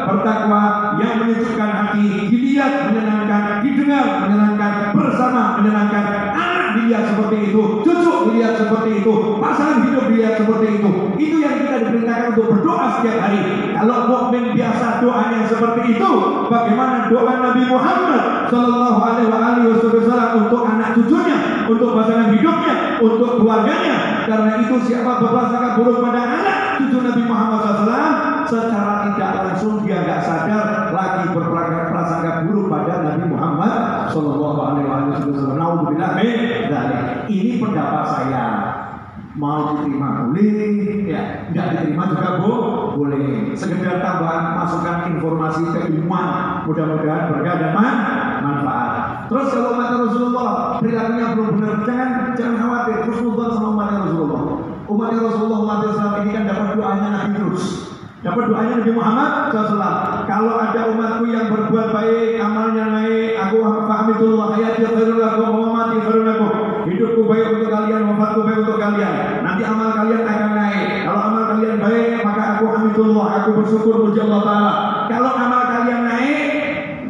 bertakwa, yang menyejukkan hati, dilihat menyenangkan, didengar menyenangkan, bersama menyenangkan. Dilihat seperti itu, cucu dilihat seperti itu, pasangan hidup dilihat seperti itu. Itu yang kita diperintahkan untuk berdoa setiap hari. Kalau mukmin biasa doanya seperti itu, bagaimana doa Nabi Muhammad Sallallahu Alaihi Wasallam untuk anak cucunya, untuk pasangan hidupnya, untuk keluarganya? Karena itu siapa berprasangka buruk pada anak cucu Nabi Muhammad SAW, secara tidak langsung dia nggak sadar lagi berprasangka buruk pada Nabi Muhammad Sallallahu Alaihi Wasallam. Nauzubillah min dzalik. Ini pendapat saya. Mau diterima boleh, ya nggak diterima juga boleh. Sekedar tambahan masukan informasi keilmuan, mudah-mudahan berkah dan manfaat. Terus kalau umat Rasulullah perilakunya belum benar, jangan khawatir. Rasulullah sama umat Rasulullah. Umat Rasulullah, umat Islam ini kan dapat doanya Nabi terus. Dapat doanya Nabi Muhammad SAW. Kalau ada umatku yang berbuat baik, amalnya naik, aku fahmitullah hayati khairul lakum wa mati khairul lakum. Hidupku baik untuk kalian, wafatku baik untuk kalian. Nanti amal kalian akan naik. Kalau amal kalian baik, maka aku hamidullah, aku bersyukur puji Allah Ta'ala. Kalau amal kalian naik,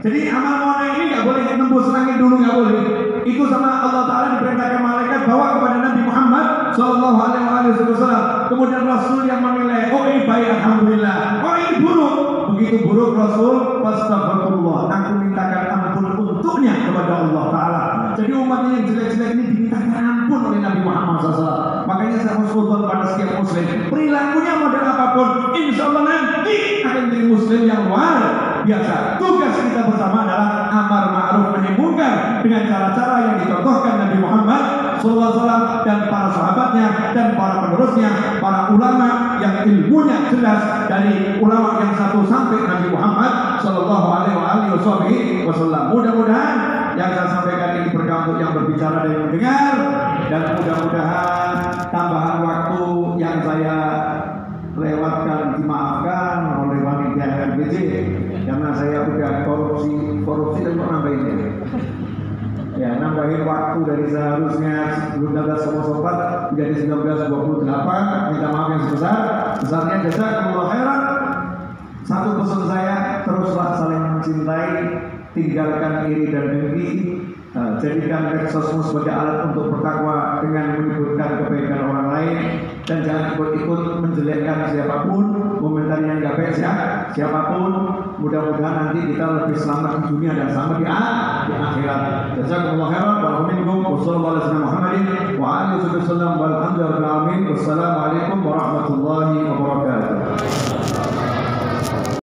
jadi amal mau naik ini nggak boleh nembus langit dulu, nggak boleh. Itu sama Allah Ta'ala diperintahkan malaikat bawa kepada Nabi Muhammad Sallallahu Alaihi Wasallam. Kemudian Rasul yang menilai, oh ini baik alhamdulillah, oh ini buruk. Begitu buruk Rasul, astagfirullah, aku mintakan ampun untuknya kepada Allah Ta'ala. Jadi umatnya yang jelek-jelek ini dimintakan ampun oleh Nabi Muhammad SAW. Makanya saya usulkan pada setiap muslim, perilakunya model apapun, insya Allah nanti akan menjadi muslim yang luar biasa. Tugas kita bersama adalah amar ma'ruf nahi munkar dengan cara-cara yang dicontohkan Nabi Muhammad SAW dan para sahabatnya dan para penerusnya, para ulama yang ilmunya jelas dari ulama yang satu sampai Nabi Muhammad Sallallahu Alaihi Wasallam. Mudah-mudahan yang saya sampaikan ini berkah untuk yang berbicara dan yang mendengar, dan mudah-mudahan tambahan waktu yang saya lewatkan dimaafkan oleh panitia RBC karena saya udah korupsi dan kok nambahin ya nambahin waktu dari seharusnya 19.04 menjadi 19.28. Minta maaf yang sebesarnya. Jazakumullah khairan. Satu pesan saya, teruslah saling mencintai, tinggalkan iri dan dengki, jadikan medsosmu sebagai alat untuk bertakwa dengan menyebutkan kebaikan orang lain, dan jangan ikut-ikut menjelekkan siapapun, komentar yang nggak baik siapapun. Mudah-mudahan nanti kita lebih selamat di dunia dan selamat di akhirat. Jazakumullah khairan. Wassalamualaikum warahmatullahi wabarakatuh.